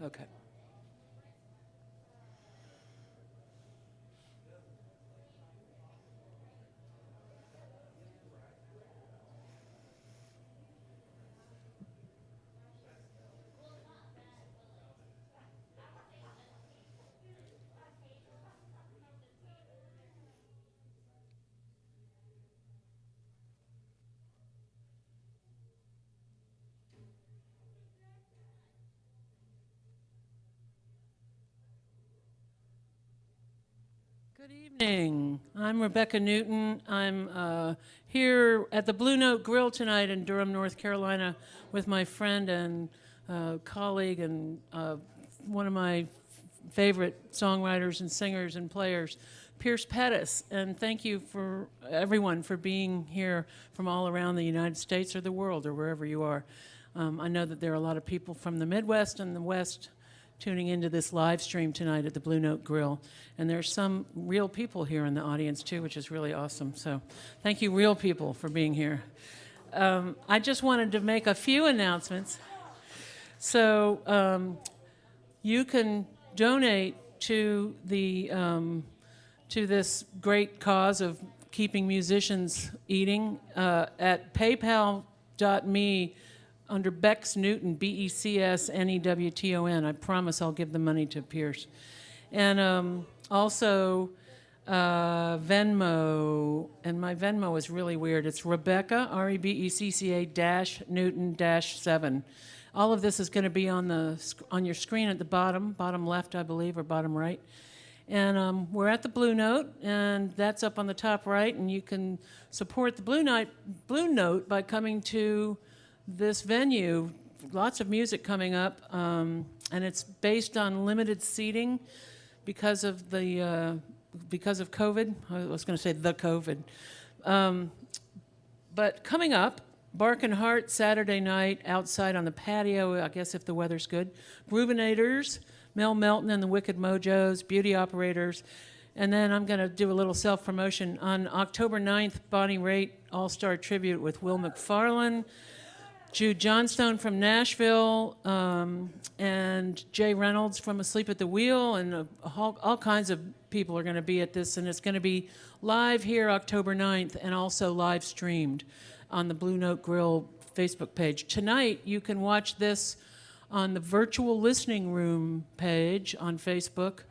Okay. Good evening. I'm Rebecca Newton. I'm here at the Blue Note Grill tonight in Durham, North Carolina, with my friend and colleague and one of my favorite songwriters and singers and players, Pierce Pettis. And thank you for everyone for being here from all around the United States or the world or wherever you are. I know that there are a lot of people from the Midwest and the West tuning into this live stream tonight at the Blue Note Grill. And there's some real people here in the audience too, which is really awesome. So thank you, real people, for being here. I just wanted to make a few announcements. So you can donate to the to this great cause of keeping musicians eating at paypal.me under Bex Newton, BECSNEWTON. I promise I'll give the money to Pierce. And also Venmo, and my Venmo is really weird. It's Rebecca, REBECCA -Newton-7. All of this is going to be on your screen at the bottom left, I believe, or bottom right. And we're at the Blue Note, and that's up on the top right, and you can support the Blue Note by coming to this venue. Lots of music coming up, and it's based on limited seating because of COVID. I was going to say the COVID. But coming up, Bark and Heart Saturday night outside on the patio, I guess if the weather's good. Rubinators, Mel Melton and the Wicked Mojos, Beauty Operators. And then I'm going to do a little self-promotion. On October 9th, Bonnie Raitt All-Star Tribute with Will McFarlane, Jude Johnstone from Nashville, and Jay Reynolds from Asleep at the Wheel, and all kinds of people are going to be at this, and it's going to be live here October 9th and also live streamed on the Blue Note Grill Facebook page. Tonight, you can watch this on the virtual listening room page on Facebook.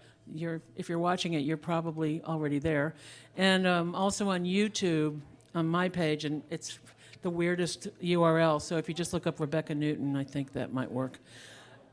If you're watching it, you're probably already there. And also on YouTube on my page, and it's the weirdest URL, so if you just look up Rebecca Newton, I think that might work.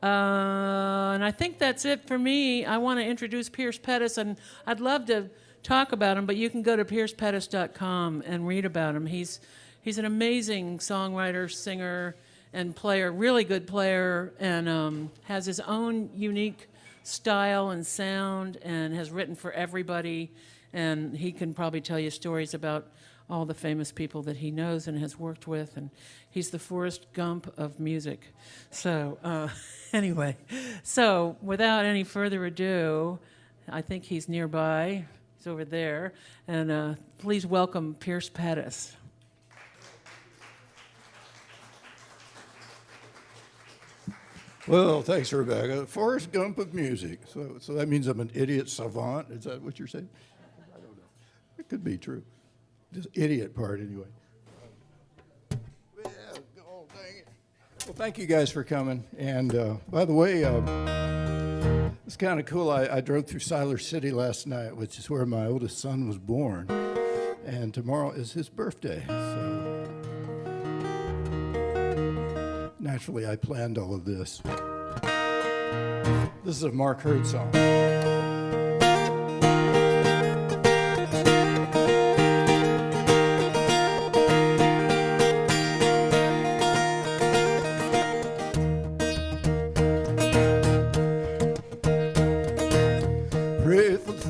And I think that's it for me. I want to introduce Pierce Pettis, and I'd love to talk about him, but you can go to piercepettis.com and read about him. He's an amazing songwriter, singer, and player, really good player, and has his own unique style and sound, and has written for everybody, and he can probably tell you stories about all the famous people that he knows and has worked with, and he's the Forrest Gump of music. So anyway, so without any further ado, I think he's nearby. He's over there. And please welcome Pierce Pettis. Well, thanks, Rebecca. Forrest Gump of music. So that means I'm an idiot savant? Is that what you're saying? I don't know. It could be true. This idiot part, anyway. Well, oh, dang it. Well, thank you guys for coming. And by the way, it's kind of cool. I drove through Siler City last night, which is where my oldest son was born. And tomorrow is his birthday. So naturally, I planned all of this. This is a Mark Hurd song.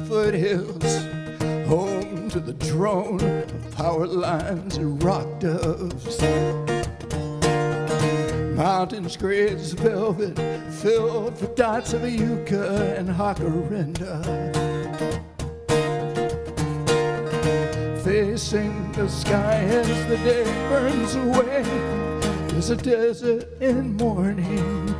Foothills, home to the drone of power lines and rock doves. Mountains gray as velvet, filled with dots of yucca and jacaranda. Facing the sky as the day burns away is a desert in mourning.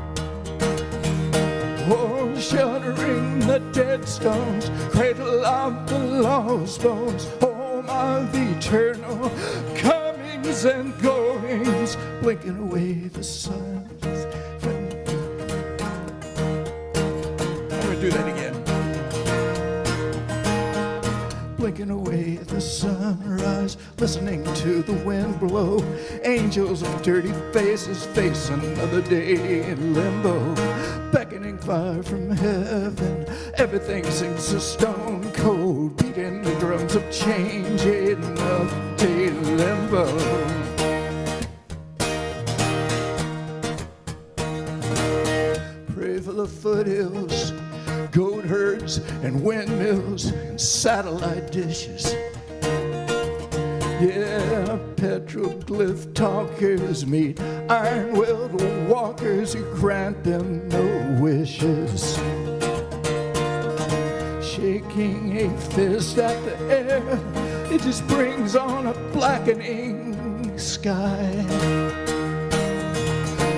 Oh, shuddering the dead stones, cradle of the lost bones, home of eternal comings and goings, blinking away the sun. I'm going to do that again. Blinking away the sunrise, listening to the wind blow. Angels with dirty faces face another day in limbo. Beckoning fire from heaven, everything seems so stone cold. Beating the drums of change in another day in limbo. Pray for the foothills, goat herds and windmills and satellite dishes. Yeah, petroglyph talkers meet iron-willed walkers who grant them no wishes. Shaking a fist at the air, it just brings on a blackening sky.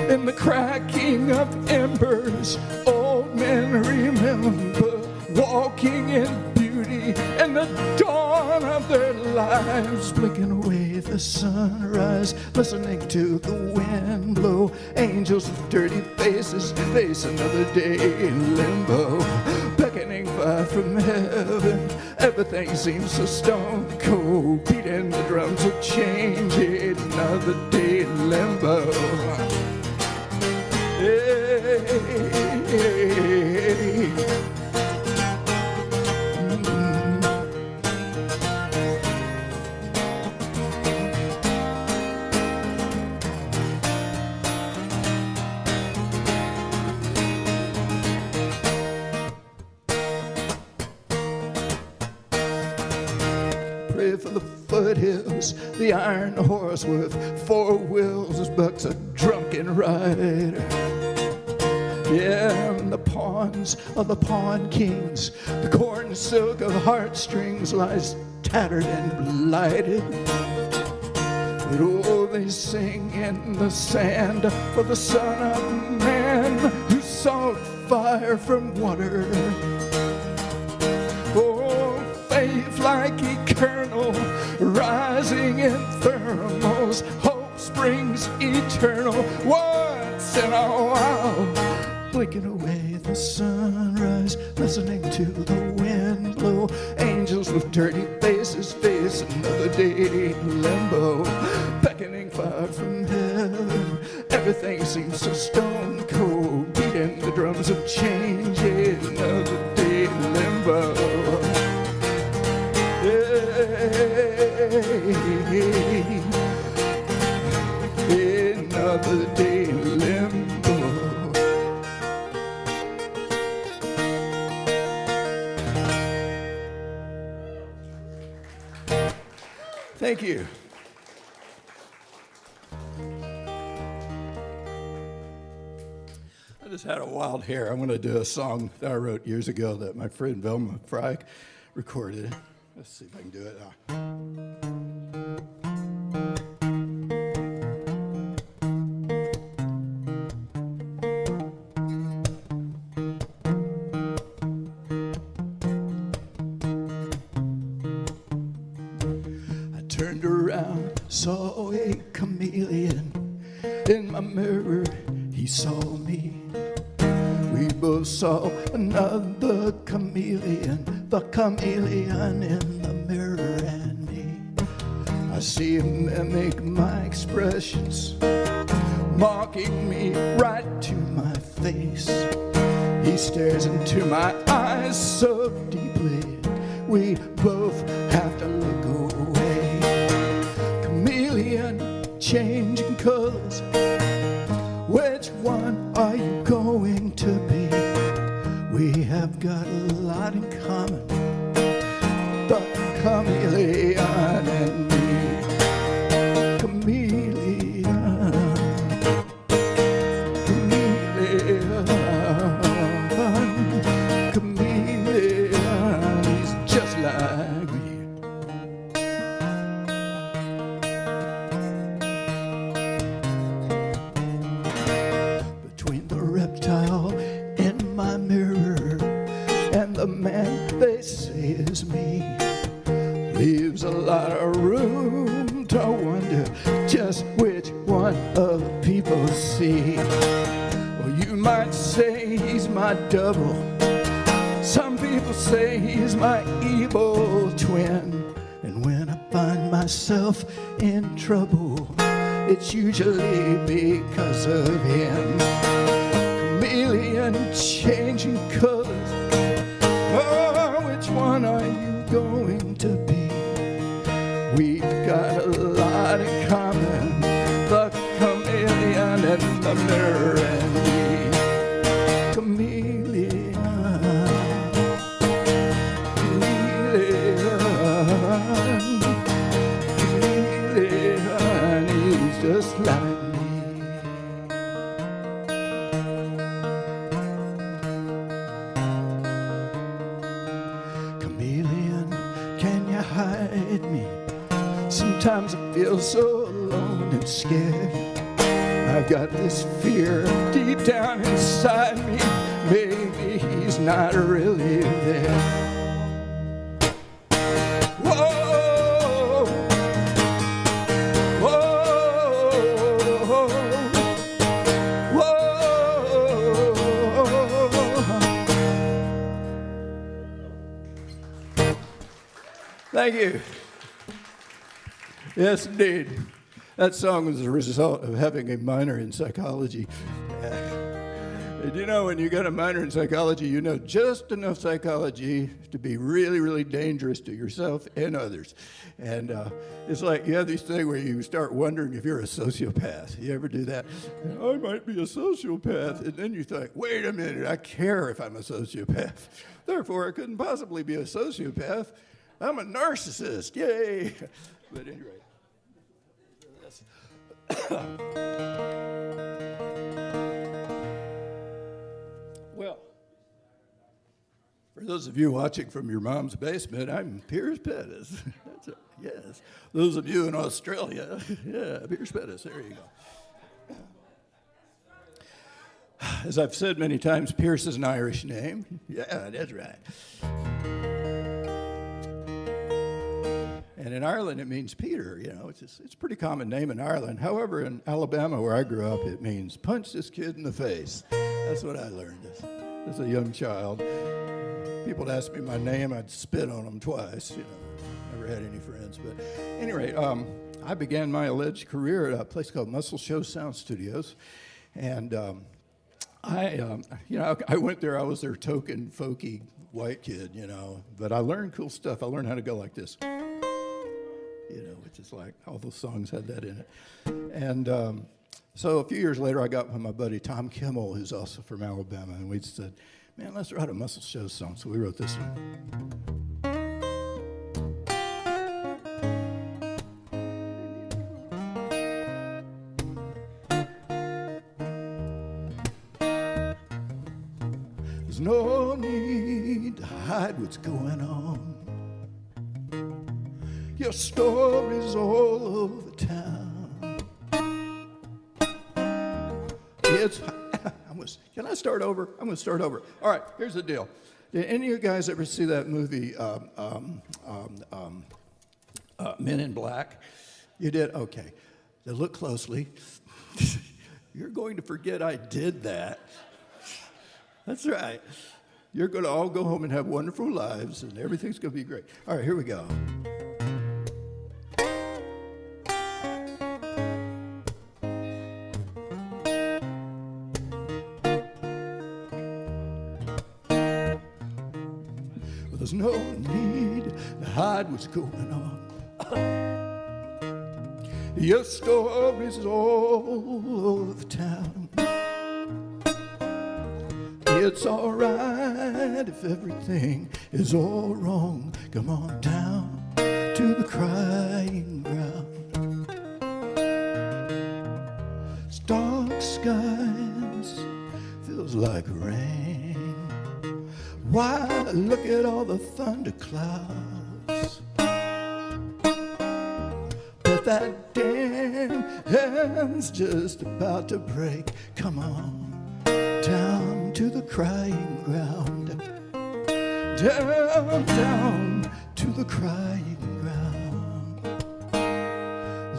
In the cracking of embers, old men remember walking in beauty and the dawn of their lives, blinking away the sunrise, listening to the wind blow. Angels with dirty faces face another day in limbo. Beckoning fire from heaven, everything seems so stone cold. Beating the drums of change in another day in limbo. Pray for the foothills, the iron horse with 4 wheels bucks a drunken rider. Yeah, and the pawns of the pawn kings, the corn silk of heartstrings lies tattered and blighted. But oh, they sing in the sand for the Son of Man who sought fire from water. Oh, faith like eternal, rising in thermals, hope springs eternal once in a while. Blinking away the sunrise, listening to the wind blow. Angels with dirty faces face another day in limbo. Beckoning fire from heaven, everything seems so stone cold. Beating the drums of change in another day in limbo. Another day in limbo. Thank you. I just had a wild hair. I'm going to do a song that I wrote years ago that my friend Velma Fry recorded. Let's see if I can do it. I turned around, saw a chameleon. In my mirror, he saw me. We both saw another chameleon, the chameleon in the mirror and me. I see him mimic my expressions, mocking me right to my face. He stares into my eyes so deeply, we both have to look away. Chameleon, changing colors, which one are you going to be? We have got a lot in common, the chameleon and me. Chameleon, chameleon, chameleon, he's just like me. Between the reptile in my the man they say is me. Leaves a lot of room to wonder just which one of people see. Well, you might say he's my double. Some people say he's my evil twin. And when I find myself in trouble, it's usually because of him. Chameleon changing colors. Oh, which one are you going to be? We've got a lot in common, the chameleon and the mirror and me. Chameleon, chameleon, he's just like me. Chameleon, can you hide me? Sometimes I feel so alone and scared. I've got this fear deep down inside me. Maybe he's not really there. Whoa, whoa, whoa. Thank you. Yes, indeed. That song was a result of having a minor in psychology. And you know, when you got a minor in psychology, you know just enough psychology to be really, really dangerous to yourself and others. And it's like you have this thing where you start wondering if you're a sociopath. You ever do that? I might be a sociopath. And then you think, wait a minute, I care if I'm a sociopath. Therefore, I couldn't possibly be a sociopath. I'm a narcissist. Yay. But anyway. Well, for those of you watching from your mom's basement, I'm Piers Pettis. Yes. Those of you in Australia, yeah, Piers Pettis. There you go. As I've said many times, Pierce is an Irish name. Yeah, that's right. And in Ireland, it means Peter. You know, it's a pretty common name in Ireland. However, in Alabama, where I grew up, it means punch this kid in the face. That's what I learned as a young child. People would ask me my name, I'd spit on them twice. You know, never had any friends. But at any rate, I began my alleged career at a place called Muscle Show Sound Studios, and I went there. I was their token folky white kid, you know, but I learned cool stuff. I learned how to go like this. You know, which is like all those songs had that in it. And so a few years later, I got with my buddy Tom Kimmel, who's also from Alabama, and we said, man, let's write a Muscle Show song. So we wrote this one. There's no need to hide what's going on. Your story's all over town. Can I start over? I'm going to start over. All right, here's the deal. Did any of you guys ever see that movie, Men in Black? You did? Okay. Now look closely. You're going to forget I did that. That's right. You're going to all go home and have wonderful lives, and everything's going to be great. All right, here we go. There's no need to hide what's going on. Your story's all over the town. It's all right if everything is all wrong. Come on down to the crying ground. Dark skies feels like rain. Why, look at all the thunderclouds. But that dam's just about to break. Come on down to the crying ground. down, down to the crying ground.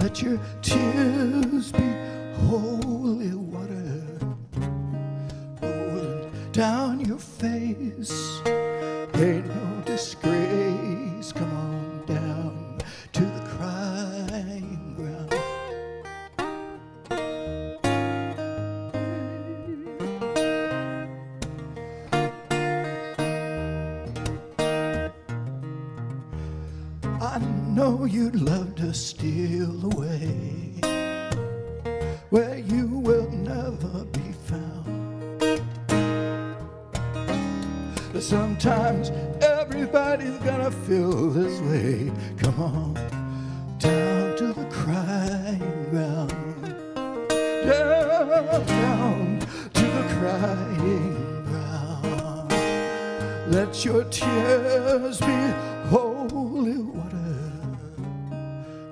Let your tears be holy water rolling down your face. Ain't no disgrace. Come on down to the crying ground. I know you'd love to steal away where you will never be found. But sometimes everybody's gonna feel this way. Come on down to the crying ground. Down, down to the crying ground. Let your tears be holy water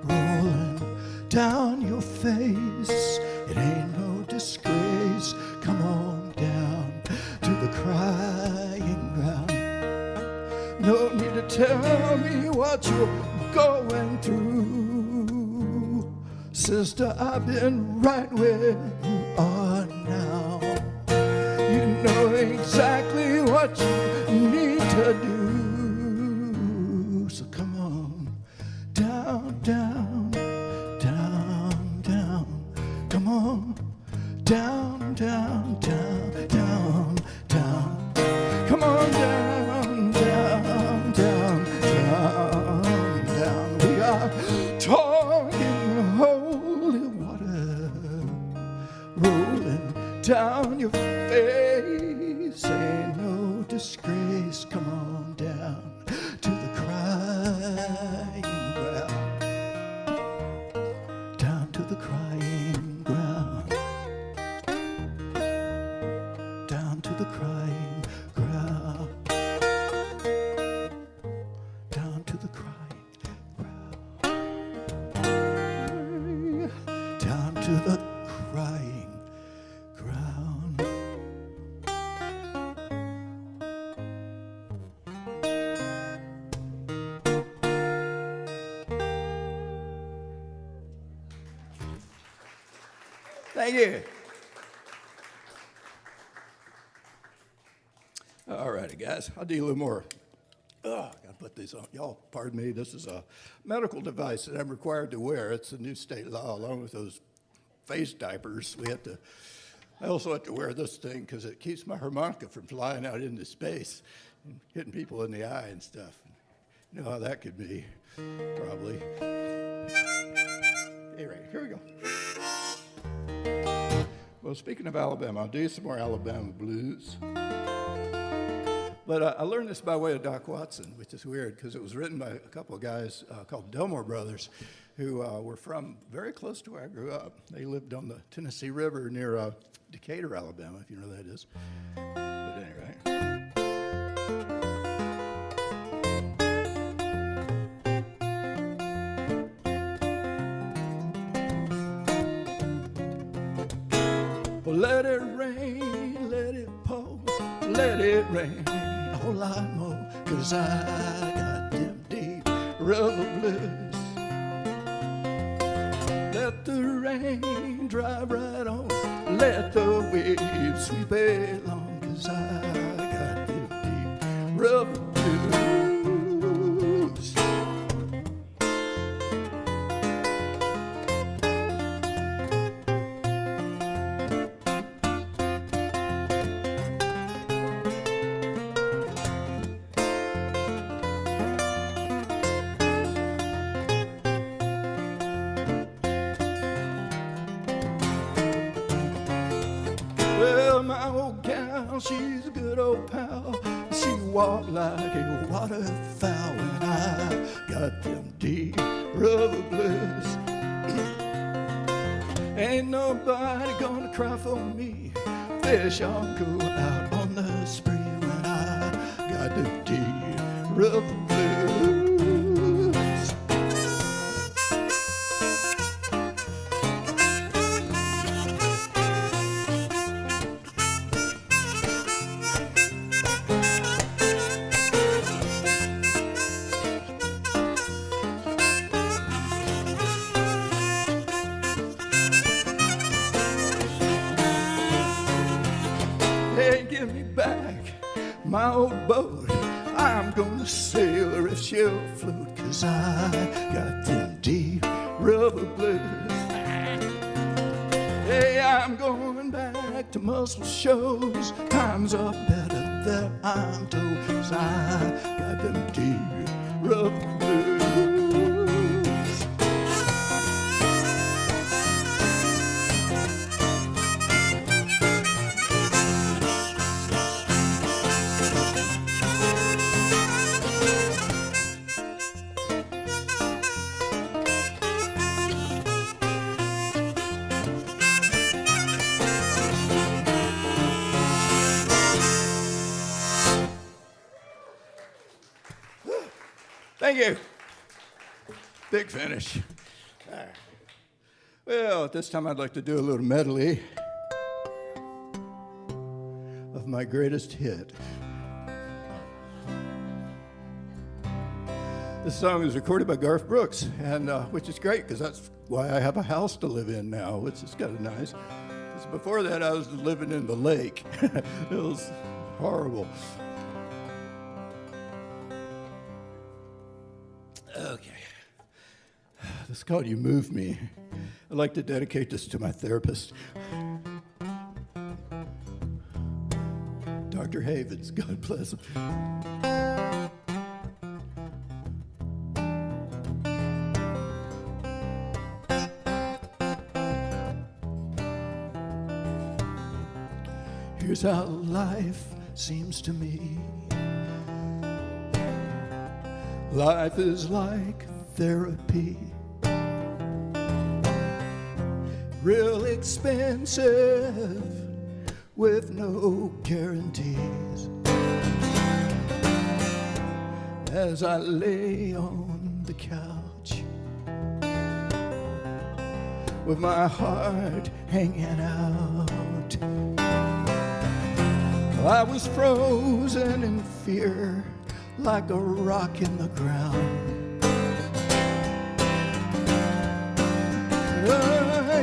rolling down your face. It ain't no disgrace. Come on down to the crying ground. No need to tell me what you're going through. Sister, I've been right where you are now. You know exactly what you need to do. So come on down, down, down, down. Come on down, down, down, down, down. Come on down, down, down, down, down. We are talking holy water rolling down your face. Ain't no disgrace. Come on down to the crying ground. Down to the crying ground. Down to the crying ground. Down to the crying ground. Down to the crying ground. Thank you. All righty, guys. I'll do a little more. I gotta put these on. Y'all, pardon me. This is a medical device that I'm required to wear. It's a new state law, along with those face diapers. I also have to wear this thing because it keeps my harmonica from flying out into space and hitting people in the eye and stuff. You know how that could be, probably. Anyway, here we go. Well, speaking of Alabama, I'll do some more Alabama blues. But I learned this by way of Doc Watson, which is weird because it was written by a couple of guys called Delmore Brothers who were from very close to where I grew up. They lived on the Tennessee River near Decatur, Alabama, if you know where that is. But anyway. Well, let it rain, let it pour, let it rain a whole lot more, 'cause I got them deep river blues. Let the rain drive right on, let the waves sweep along, 'cause I got them deep river blues. Well, my old gal, she's a good old pal. She walked like a waterfowl, and I got them deep river blues. Ain't nobody gonna cry for me. Fish all go out on the spree when I got them deep river blues. give me back my old boat. I'm gonna sail her if she'll float, 'cause I got them deep river blues. Hey, I'm going back to muscle shows. Times are better there, I'm told, 'cause I got them deep river blues. Thank you. Big finish. All right. Well, at this time I'd like to do a little medley of my greatest hit. This song is recorded by Garth Brooks, and which is great because that's why I have a house to live in now, which is kind of nice. 'Cause before that, I was living in the lake. It was horrible. Okay. This is called You Move Me. I'd like to dedicate this to my therapist, Dr. Havens. God bless him. Here's how life seems to me. Life is like therapy, real expensive with no guarantees. As I lay on the couch with my heart hanging out, I was frozen in fear like a rock in the ground.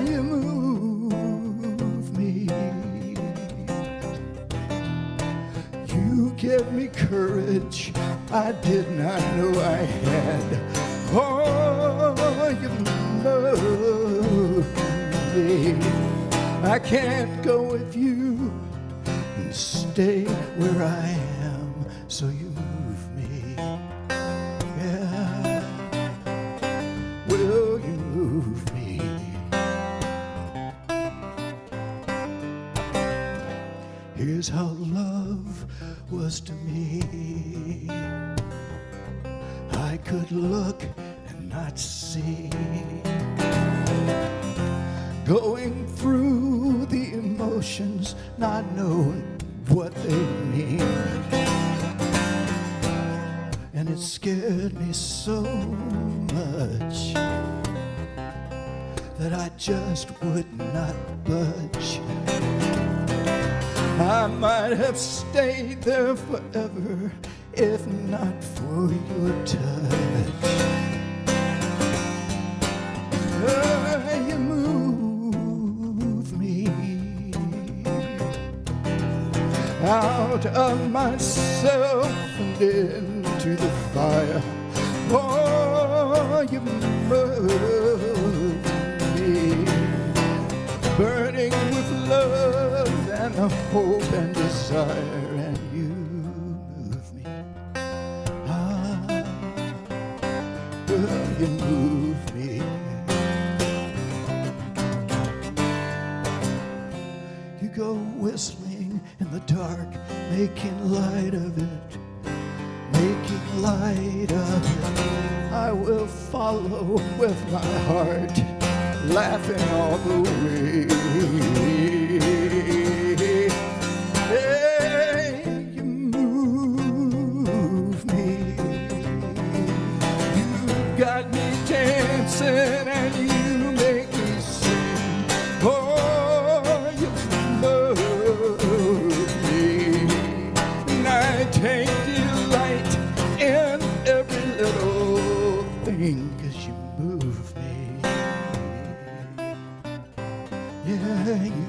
You move me. You give me courage I did not know I had. Oh, you move me. I can't go with you and stay where I am, so you move me. Yeah, will you move me? Here's how love was to me. I could look and not see, going through the emotions, not knowing what they mean. And it scared me so much that I just would not budge. I might have stayed there forever if not for your touch. You move me out of myself and into the fire. Oh, you move me, burning with love and a hope and desire, and you move me. You move me. You go whistling in the dark, making light of it, making light of it. I will follow with my heart, laughing all the way. Hey, you move me. You got me dancing and you make me sing. Oh, you move me. And I take delight in every little thing, 'cause you move me. Yeah, you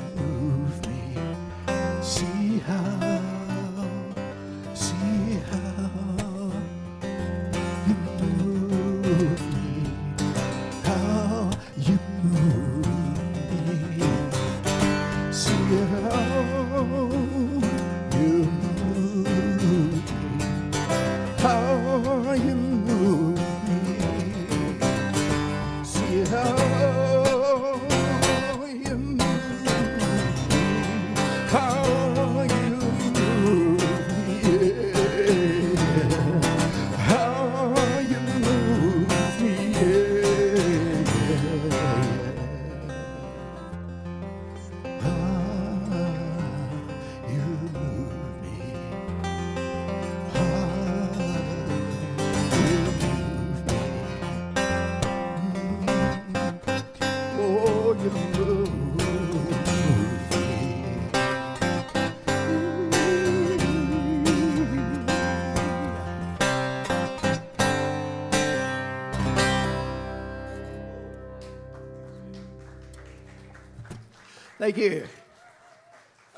Thank you.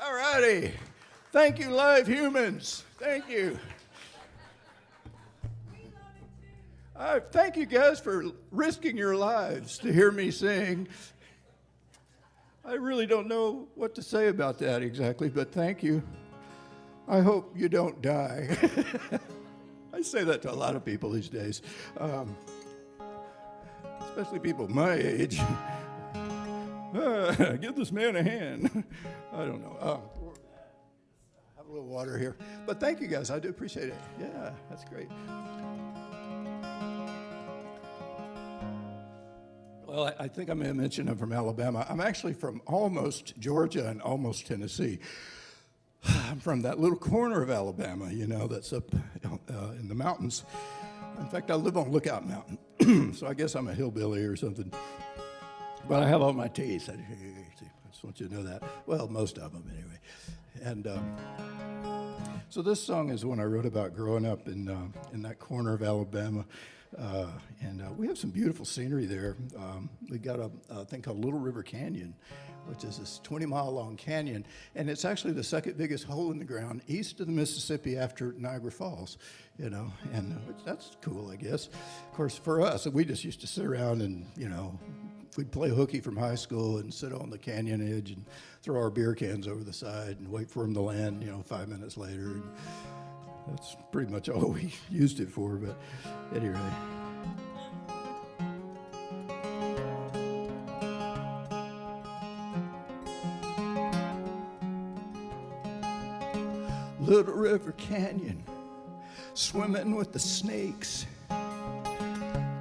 All righty. Thank you, live humans. Thank you. Thank you guys for risking your lives to hear me sing. I really don't know what to say about that exactly, but thank you. I hope you don't die. I say that to a lot of people these days, especially people my age. Give this man a hand. I don't know. Have a little water here. But thank you guys. I do appreciate it. Yeah, that's great. Well, I think I may have mentioned I'm from Alabama. I'm actually from almost Georgia and almost Tennessee. I'm from that little corner of Alabama, you know, that's up in the mountains. In fact, I live on Lookout Mountain, so I guess I'm a hillbilly or something. But I have all my teeth. I just want you to know that. Well, most of them anyway. And so this song is one I wrote about growing up in that corner of Alabama. And we have some beautiful scenery there. We got a thing called Little River Canyon, which is this 20-mile-long canyon, and it's actually the second biggest hole in the ground east of the Mississippi after Niagara Falls, you know, and that's cool, I guess. Of course, for us, we just used to sit around and, you know, we'd play hooky from high school and sit on the canyon edge and throw our beer cans over the side and wait for them to land, you know, 5 minutes later. And that's pretty much all we used it for, but anyway. Little River Canyon, swimming with the snakes.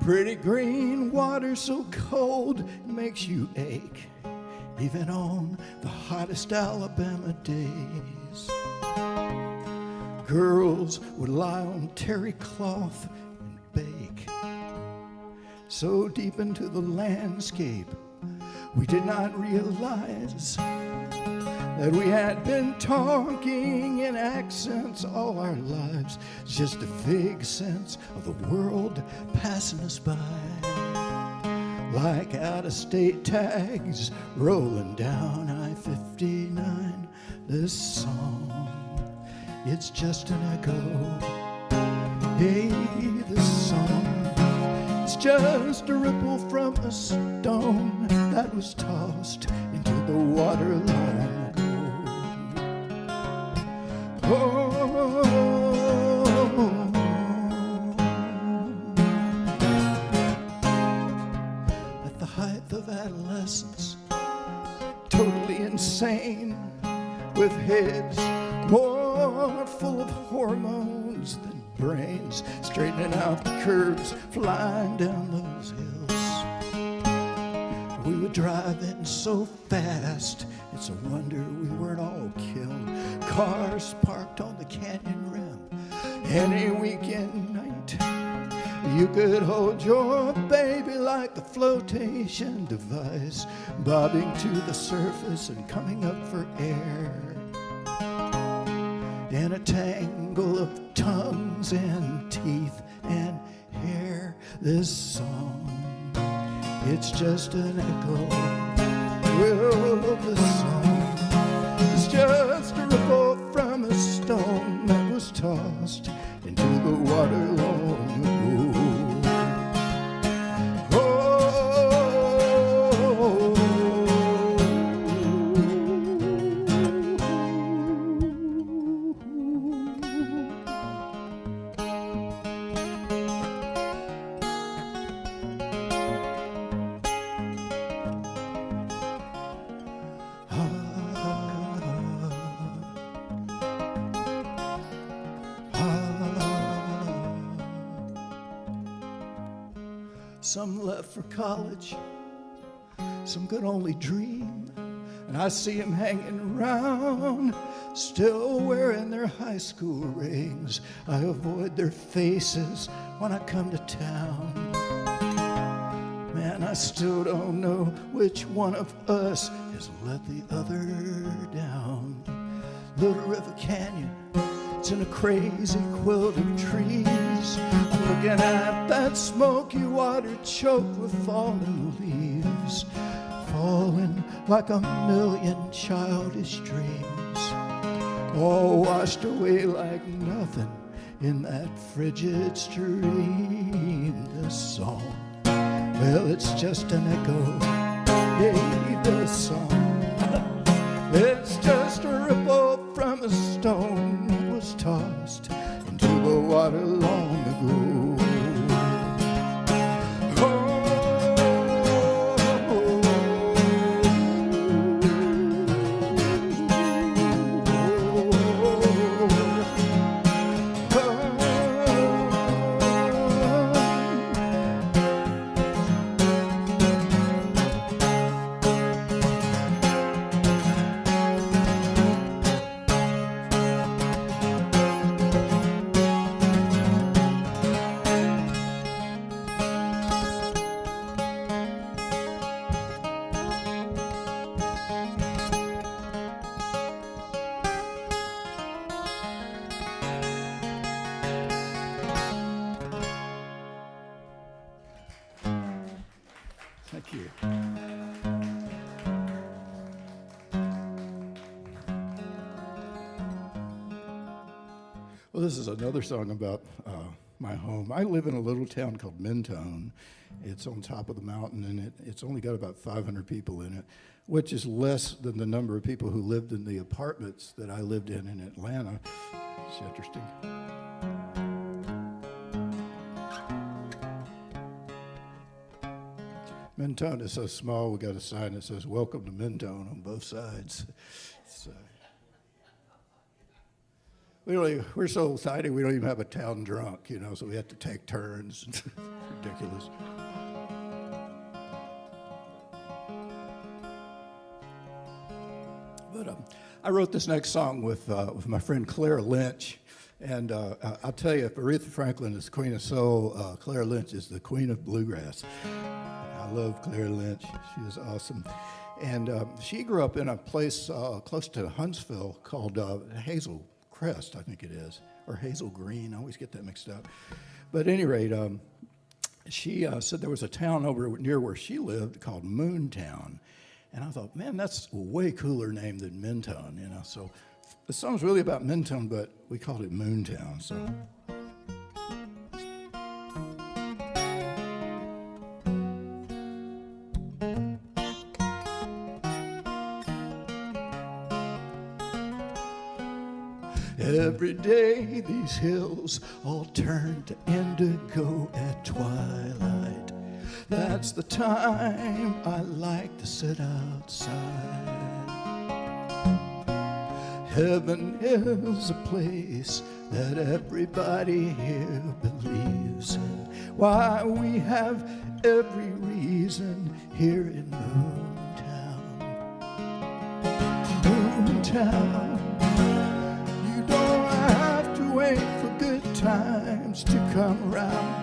Pretty green water so cold it makes you ache, even on the hottest Alabama days. Girls would lie on terry cloth and bake. So deep into the landscape, we did not realize that we had been talking in accents all our lives, just a vague sense of the world passing us by, like out-of-state tags rolling down I-59. This song, it's just an echo. Hey, this song, it's just a ripple from a stone that was tossed into the water long ago. At the height of adolescence, totally insane, with heads more full of hormones than brains, straightening out the curves, flying down those hills. We would drive in so fast, it's a wonder we weren't all killed. Cars parked on the canyon rim. Any weekend night, you could hold your baby like a flotation device, bobbing to the surface and coming up for air. In a tangle of tongues and teeth and hair, this song, it's just an echo. Well, this song, it's just a ripple from a stone that was tossed into the water long ago. Some left for college, some could only dream, and I see them hanging around, still wearing their high school rings. I avoid their faces when I come to town. Man, I still don't know which one of us has let the other down. Little River Canyon, it's in a crazy quilt of trees. I'm looking at that smoky water choked with fallen leaves, falling like a million childish dreams, all washed away like nothing in that frigid stream. This song, well, it's just an echo. Yeah, this song, it's just a ripple from a stone that was tossed into the water long ago. Thank you. Well, this is another song about my home. I live in a little town called Mentone. It's on top of the mountain, and it's only got about 500 people in it, which is less than the number of people who lived in the apartments that I lived in Atlanta. It's interesting. Mentone is so small, we got a sign that says, "Welcome to Mentone" on both sides. So, we're so tiny, we don't even have a town drunk, so we have to take turns. It's ridiculous. But I wrote this next song with my friend Claire Lynch. And I'll tell you, if Aretha Franklin is the queen of soul, Claire Lynch is the queen of bluegrass. I love Claire Lynch. She is awesome. And she grew up in a place close to Huntsville called Hazel Crest, I think it is, or Hazel Green. I always get that mixed up. But at any rate, she said there was a town over near where she lived called Moontown. And I thought, man, that's a way cooler name than Mentone, So the song's really about Mentone, but we called it Moontown. So. Every day these hills all turn to indigo at twilight. That's the time I like to sit outside. Heaven is a place that everybody here believes in. Why, we have every reason here in Moontown. Moontown. Wait for good times to come around.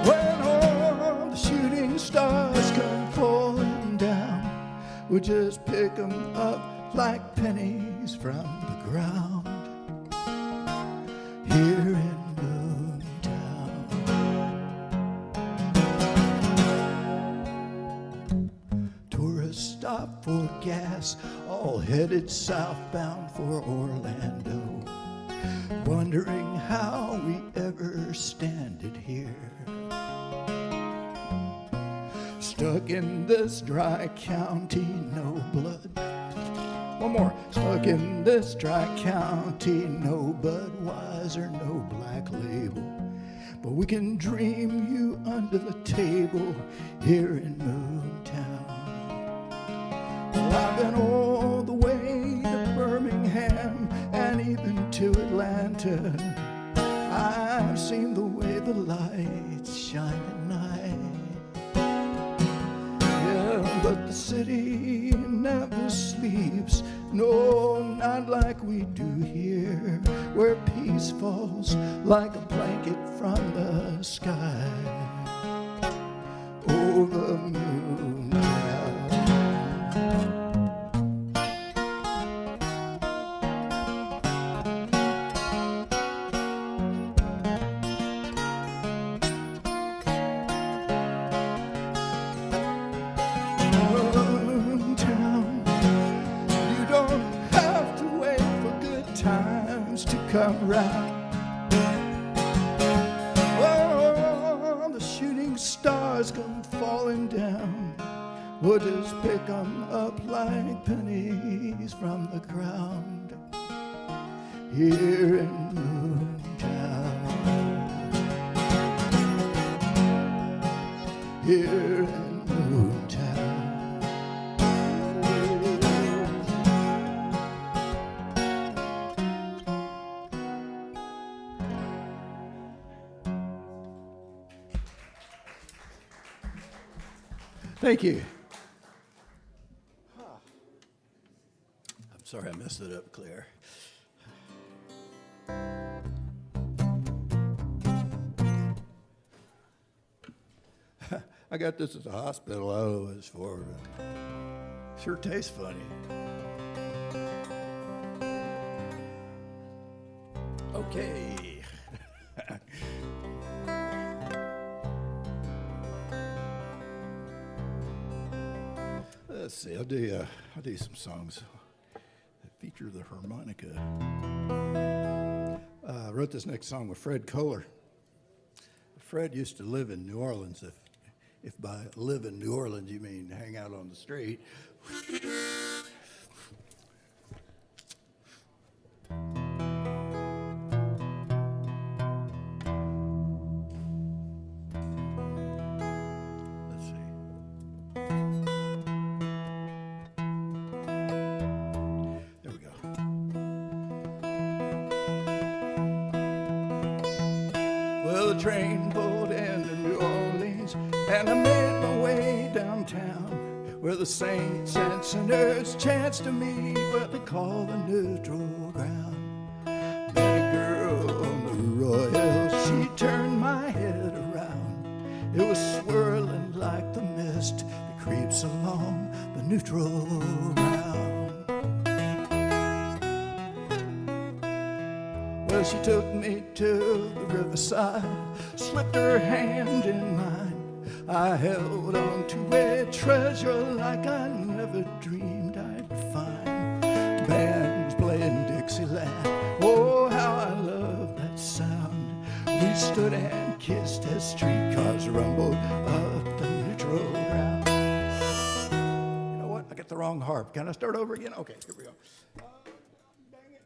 When all the shooting stars come falling down, we'll just pick them up like pennies from the ground. Here in Moontown. Tourists stop for gas, all headed southbound for Orlando, wondering how we ever stand it here. Stuck in this dry county, no blood. One more. Stuck in this dry county, no Budweiser, no Black Label. But we can dream you under the table here in Moontown. Well, I've been all the way to Birmingham and even to Atlanta. I've seen the way the lights shine at night. Yeah, but the city never sleeps. No, not like we do here, where peace falls like a blanket from the sky over Moontown. times to come round. Oh, the shooting stars come falling down. We'll just pick 'em up like pennies from the ground here in Moontown. Here in Moontown. Thank you. I'm sorry I messed it up, Claire. I got this at the hospital. I don't know what it's for. Sure tastes funny. Okay. Let's see. I'll do some songs that feature the harmonica. I wrote this next song with Fred Kohler. Fred used to live in New Orleans. If by live in New Orleans you mean hang out on the street. Let's see. There we go. Well, the train pulled into New Orleans, and I made my way downtown, where the saints and sinners chanced to meet what they call the neutral ground. Met a girl on the Royal, she turned my head around. It was swirling like the mist that creeps along the neutral ground. Well, she took me to the riverside, slipped her hand in mine. I held on to a treasure like I never dreamed I'd find. The band was playing Dixieland. Oh, how I love that sound. We stood and kissed as streetcars rumbled up the neutral ground. You know what? I got the wrong harp. Can I start over again? Okay, here we go. Dang it.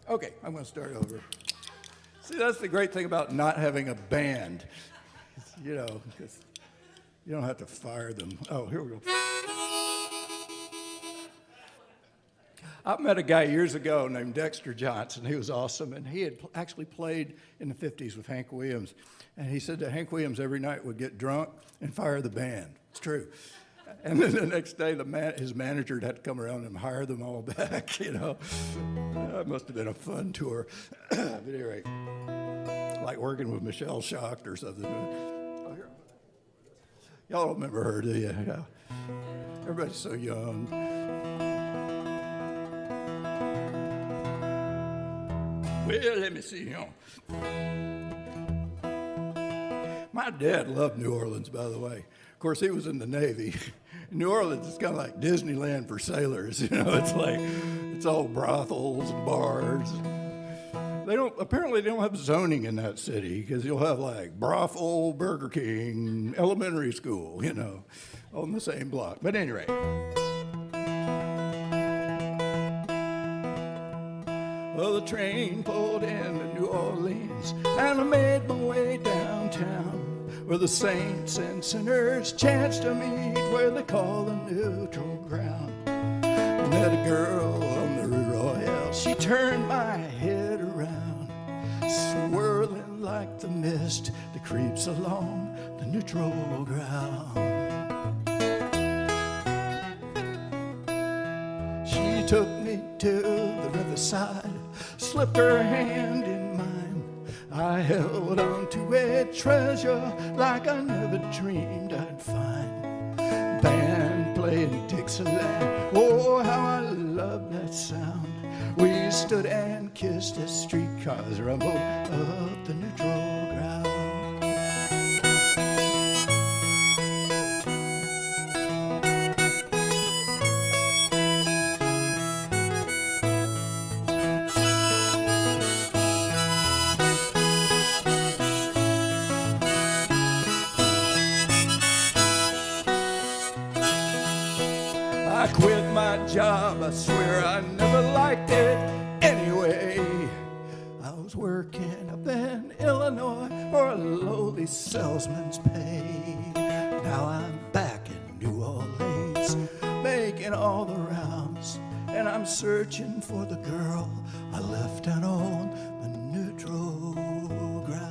Okay, I'm going to start over. See, that's the great thing about not having a band. You know, because you don't have to fire them. Oh, here we go. I met a guy years ago named Dexter Johnson. He was awesome, and he had actually played in the 50s with Hank Williams. And he said that Hank Williams every night would get drunk and fire the band. It's true. And then the next day, his manager had to come around and hire them all back, you know. That must have been a fun tour. But anyway, like working with Michelle Schacht or something. Oh, here. Y'all don't remember her, do you? Yeah. Everybody's so young. Well, let me see, you know. My dad loved New Orleans, by the way. Of course, he was in the Navy. New Orleans is kind of like Disneyland for sailors, you know. It's all brothels and bars. Apparently they don't have zoning in that city, because you'll have like brothel, Burger King, elementary school, you know, on the same block. But anyway. Well, the train pulled into New Orleans, and I made my way downtown, where the saints and sinners chanced to meet, where they call the neutral ground. I met a girl on the Royal, she turned my head around, swirling like the mist that creeps along the neutral ground. She took me to the riverside, slipped her hand in mine. I held on to a treasure like I never dreamed I'd find. Band playing Dixieland, oh, how I love that sound. We stood and kissed as streetcars rumbled up the neutral ground. job, I swear I never liked it anyway. I was working up in Illinois for a lowly salesman's pay. Now I'm back in New Orleans, making all the rounds, and I'm searching for the girl I left down on the neutral ground.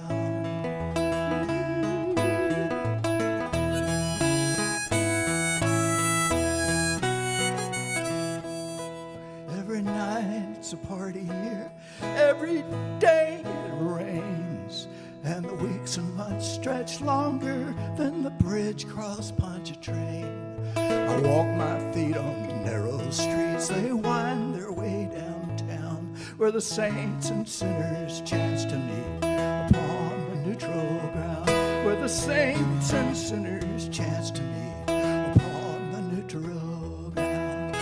Every night's a party here, every day it rains, and the weeks and months stretch longer than the bridge cross Pontchartrain. I walk my feet on the narrow streets, they wind their way downtown, where the saints and sinners chance to meet upon the neutral ground, where the saints and sinners chance to meet upon the neutral ground.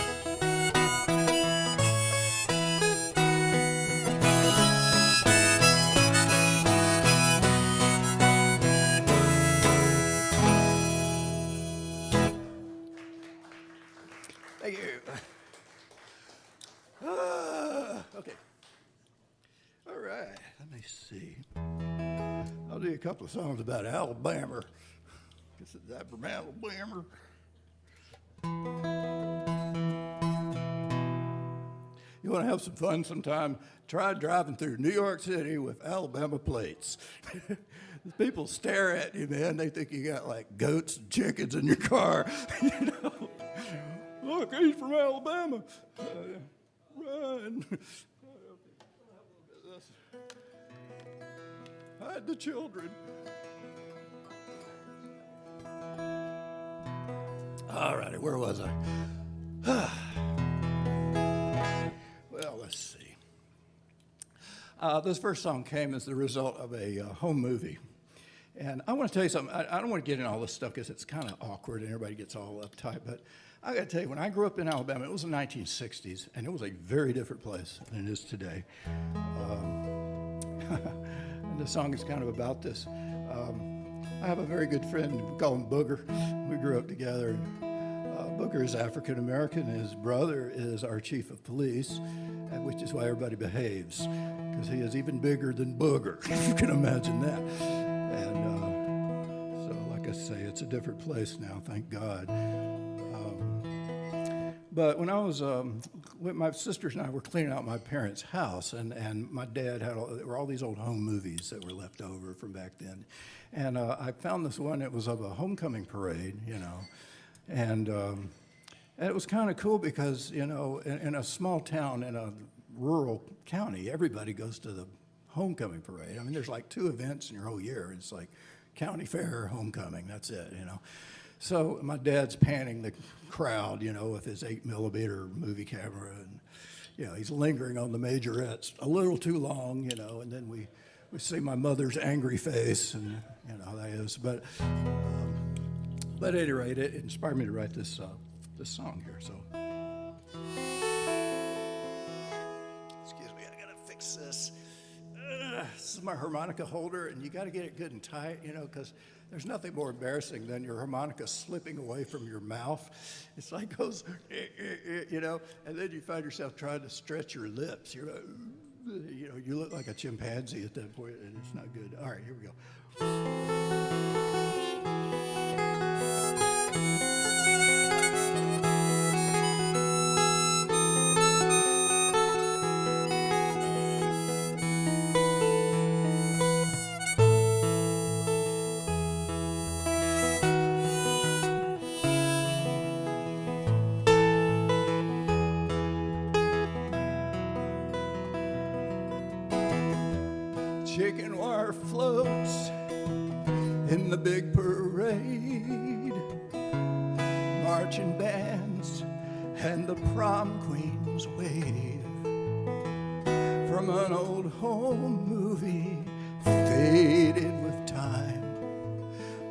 Thank you. Okay. All right. Let me see. I'll do a couple of songs about Alabama. This is that from Alabama. You want to have some fun sometime? Try driving through New York City with Alabama plates. People stare at you, man. They think you got like goats and chickens in your car. You know. Look, he's from Alabama. Run. Hide the children. All righty, where was I? Well, let's see. This first song came as the result of a home movie. And I want to tell you something. I don't want to get in all this stuff because it's kind of awkward and everybody gets all uptight. But I got to tell you, when I grew up in Alabama, it was the 1960s, and it was a very different place than it is today. And the song is kind of about this. I have a very good friend, we call him Booger. We grew up together. Booger is African American, and his brother is our chief of police, which is why everybody behaves, because he is even bigger than Booger, if you can imagine that. And so, like I say, it's a different place now, thank God. But when I was, my sisters and I were cleaning out my parents' house, and my dad had, there were all these old home movies that were left over from back then. And I found this one, it was of a homecoming parade, you know. And it was kind of cool because, you know, in a small town, in a rural county, everybody goes to the homecoming parade. I mean, there's like 2 events in your whole year. It's like county fair, homecoming, that's it, you know. So my dad's panning the crowd, you know, with his 8mm movie camera, and you know he's lingering on the majorettes a little too long, you know, and then we see my mother's angry face, and you know how that is. But at any rate, it inspired me to write this song here. So excuse me, I gotta fix this. This is my harmonica holder, and you got to get it good and tight, you know, because there's nothing more embarrassing than your harmonica slipping away from your mouth. It's like goes, you know, and then you find yourself trying to stretch your lips. You're like, you know, you look like a chimpanzee at that point, and it's not good. All right, here we go. Chicken wire floats in the big parade, marching bands and the prom queens wave from an old home movie faded with time.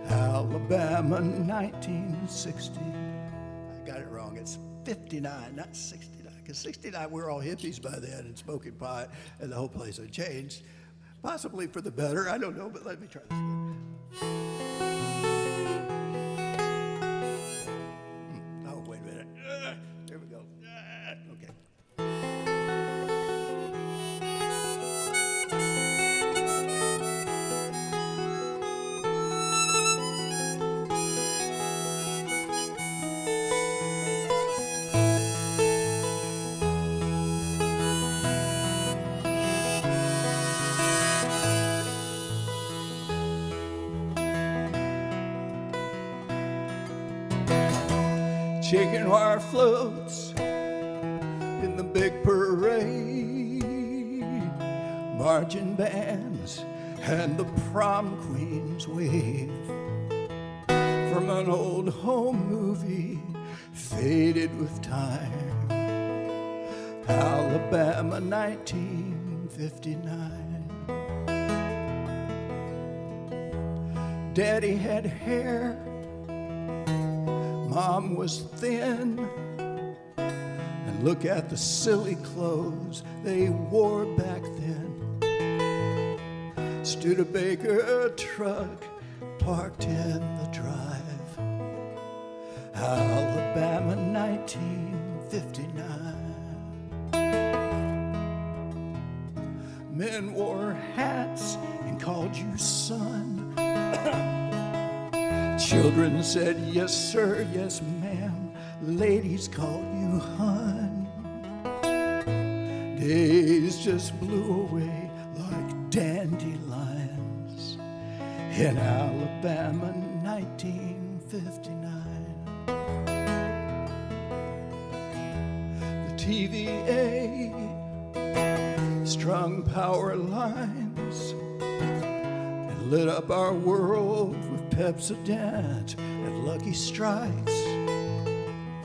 Alabama 1960. I got it wrong. It's 59, not 69. Because 69, we were all hippies by then and smoking pot, and the whole place had changed. Possibly for the better, I don't know, but let me try this again. Oh, wait a minute. Here we go. chicken wire floats in the big parade, marching bands and the prom queens wave from an old home movie faded with time, Alabama 1959. Daddy had hair, Mom was thin, and look at the silly clothes they wore back then. Studebaker truck parked in the drive, Alabama 1959. Men wore hats and called you son. Children said yes sir, yes ma'am. Ladies called you hun. Days just blew away like dandelions in Alabama 1959. The TVA strung power lines and lit up our world with Pepsodent and Lucky Strikes,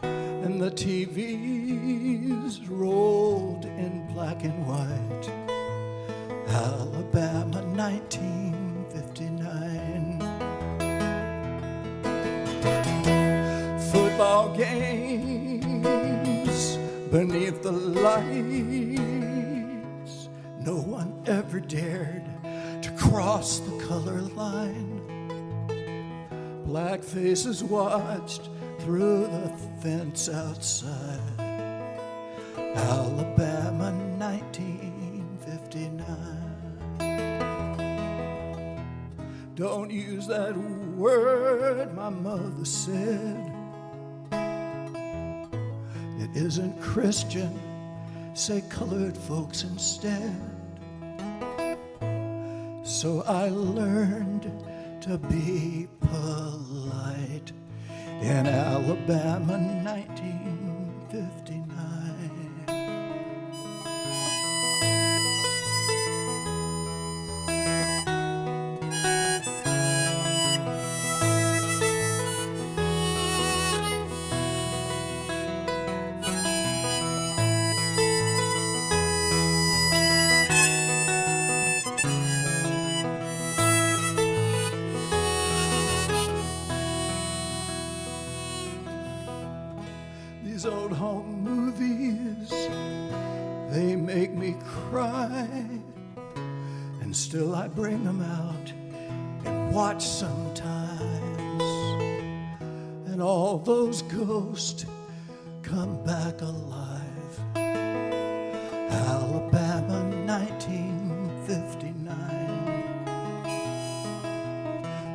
and the TVs rolled in black and white, Alabama 1959. Football games beneath the lights, no one ever dared to cross the color line. Black faces watched through the fence outside, Alabama 1959. Don't use that word, my mother said. It isn't Christian, say colored folks instead. So I learned to be polite in Alabama 1959. These old home movies, they make me cry, and still I bring them out and watch sometimes, and all those ghosts come back alive, Alabama 1959.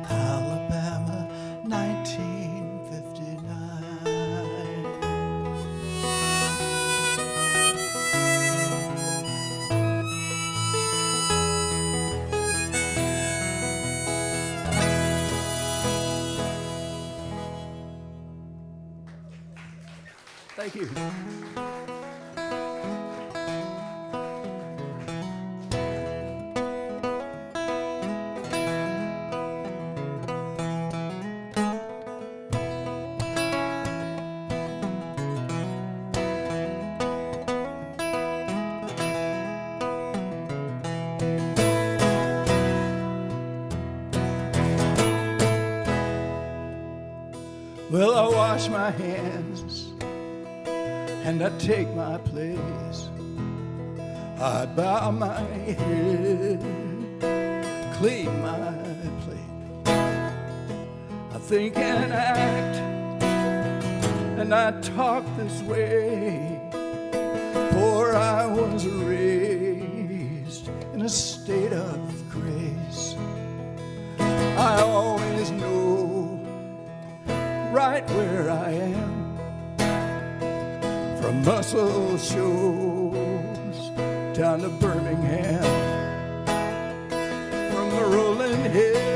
Alabama 1959. Thank you. Well, I wash my hands and I take my place. I bow my head, clean my plate. I think and act and I talk this way, for I was raised in a state of grace. I always know right where I am, from Muscle Shoals down to Birmingham, from the rolling hills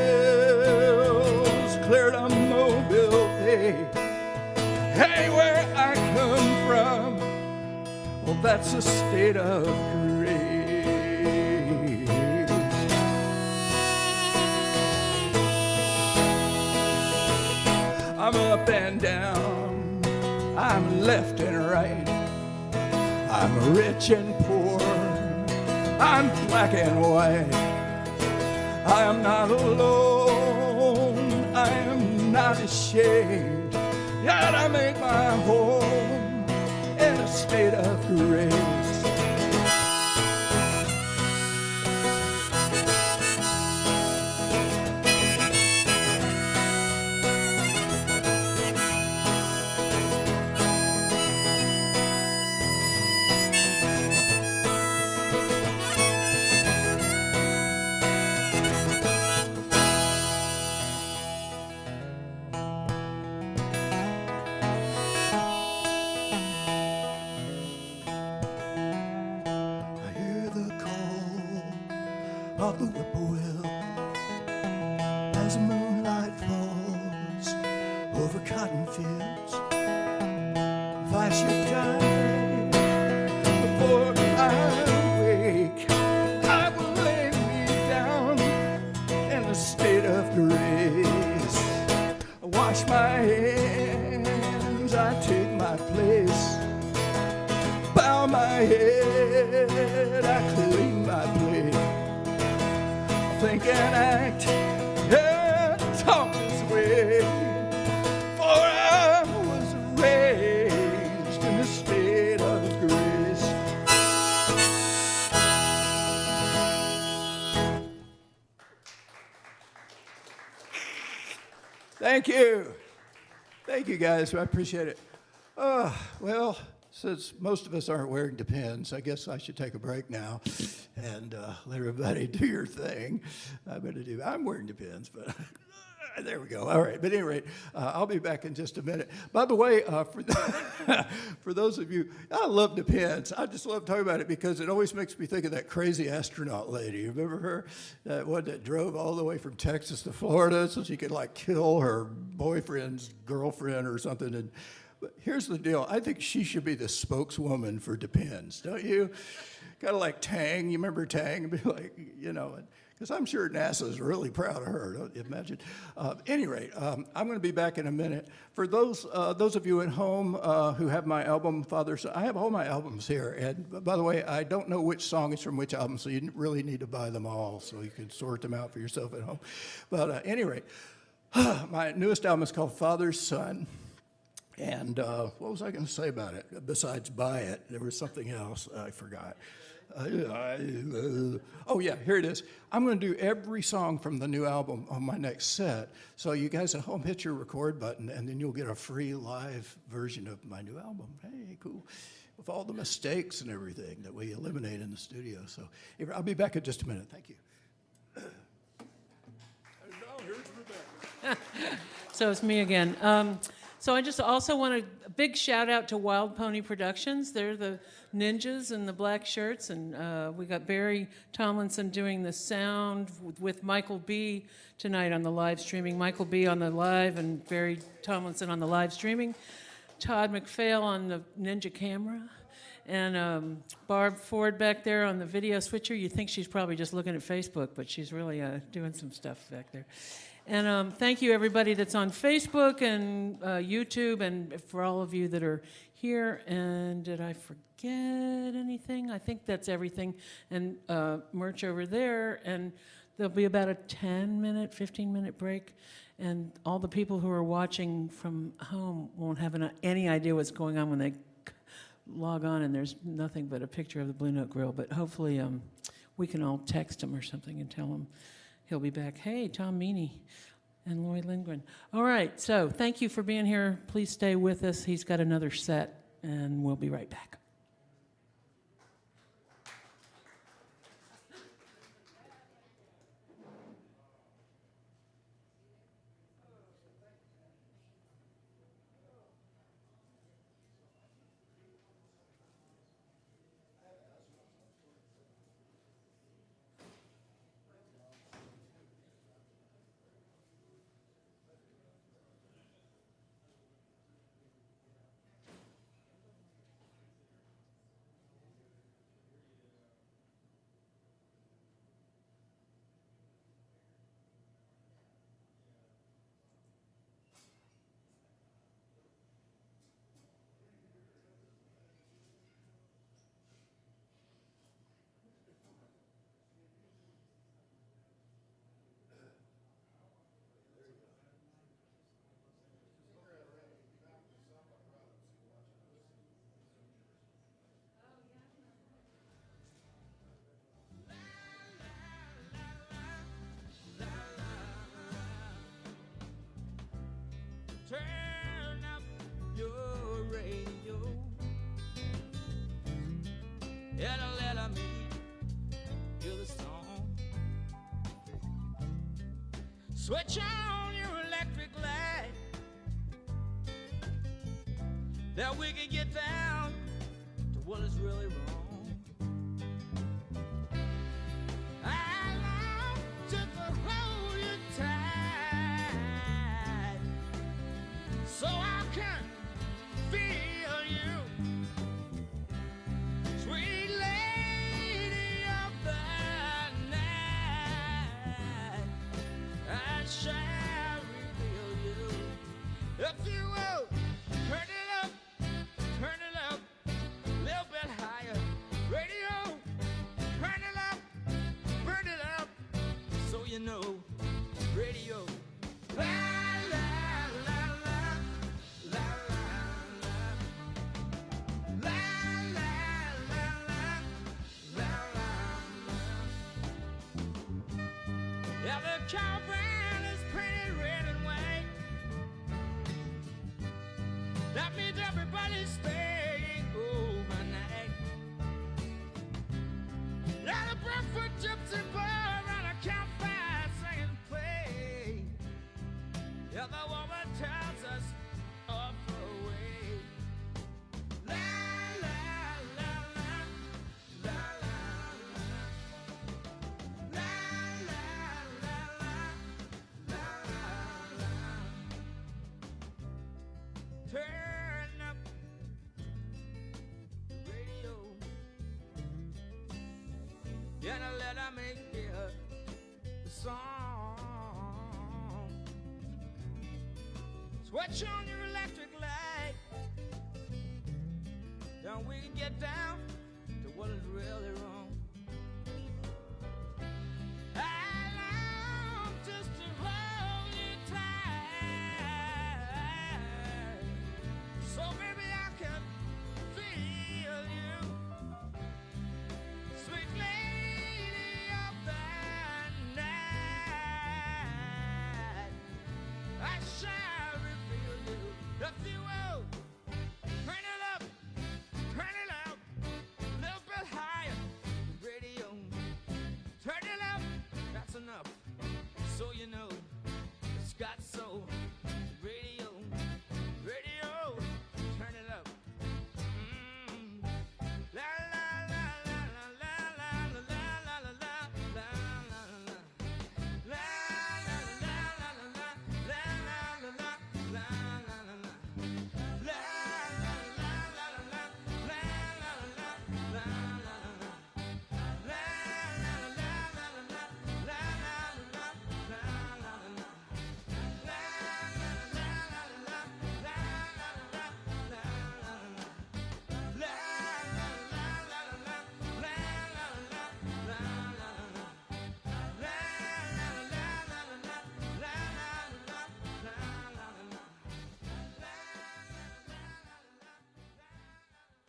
clear to Mobile Bay, Say where I come from, well, that's a state of grace. I'm up and down, I'm left and right, I'm rich and poor, I'm black and white. I am not alone, I am not ashamed, yet I make my home in a state of grace. Of the whippoorwill as the moonlight falls over cotton fields. If I should die before I wake, I will lay me down in a state of grace. I wash my hands, I take my place, bow my head, I clean my plate. Think and act and talk this way, for I was raised in a state of grace. Thank you. Thank you, guys. I appreciate it. Well, since most of us aren't wearing Depends, I guess I should take a break now and let everybody do your thing. I'm wearing Depends, but there we go. All right, but at any rate, I'll be back in just a minute. By the way, for those of you, I love Depends. I just love talking about it because it always makes me think of that crazy astronaut lady. You remember her? That one that drove all the way from Texas to Florida so she could like kill her boyfriend's girlfriend or something. And but here's the deal. I think she should be the spokeswoman for Depends, don't you? Kind of like Tang. You remember Tang? Be like, you know, because I'm sure NASA's really proud of her, don't you imagine? At any rate, I'm going to be back in a minute. For those of you at home who have my album, Father's Son, I have all my albums here. And by the way, I don't know which song is from which album, so you really need to buy them all so you can sort them out for yourself at home. But at any rate, my newest album is called Father's Son. And what was I going to say about it? Besides buy it, there was something else I forgot. Oh, yeah, here it is. I'm going to do every song from the new album on my next set. So you guys at home, hit your record button, and then you'll get a free live version of my new album. Hey, cool. With all the mistakes and everything that we eliminate in the studio. So I'll be back in just a minute. Thank you. And now here's Rebecca. So it's me again. So I just also want a big shout out to Wild Pony Productions. They're the ninjas in the black shirts, and we got Barry Tomlinson doing the sound with Michael B. tonight on the live streaming. Michael B. on the live and Barry Tomlinson on the live streaming. Todd McPhail on the Ninja camera. And Barb Ford back there on the video switcher. You think she's probably just looking at Facebook, but she's really doing some stuff back there. And thank you, everybody that's on Facebook and YouTube, and for all of you that are here. And did I forget anything? I think that's everything. And merch over there. And there'll be about a 10-minute, 15-minute break. And all the people who are watching from home won't have any idea what's going on when they log on, and there's nothing but a picture of the Blue Note Grill. But hopefully we can all text him or something and tell him he'll be back. Hey, Tom Meany and Lloyd Lindgren. All right, so thank you for being here. Please stay with us. He's got another set, and we'll be right back. and let me hear the song. Switch on your electric light, that we can get down to what is really wrong. I long just to hold you tight, so I can feel you, sweet lady of the night. I shall reveal you if you will turn it up, a little bit higher. Radio, turn it up, burn it up, so you know. Radio, la la la la, la la la, la la la la, la la la. Yeah, the cowbell is painted red and white. That means everybody's staying overnight. Now the Bradford gypsy bar around a campfire singing play. Yeah, the woman tells us off the way. La la la la, la la la, la la la la, la la la. Turn up the radio, and let me hear the song. Switch on your electric light, then we can get down to what is really wrong. I long just to hold you tight, so maybe I can feel you, sweet lady of the night. I shall reveal you if you will. Turn it up, a little bit higher. Radio, turn it up, that's enough, so you know it's got soul. Radio, radio, turn it up. La la la la la la la la la la la la la la. La la la la la la la la la la la la. La la la la la la la la la la la. La la la la la la la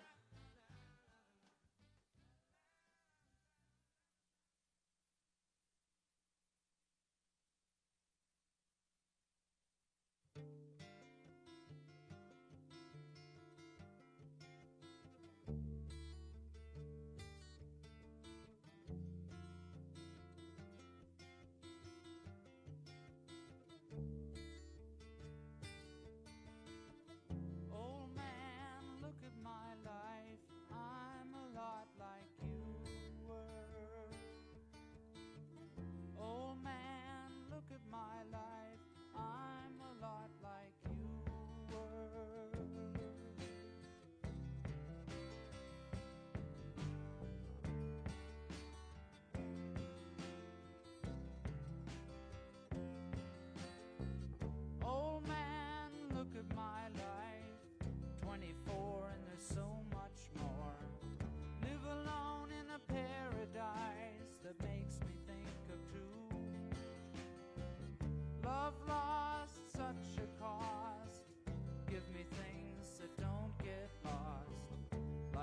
la la la la.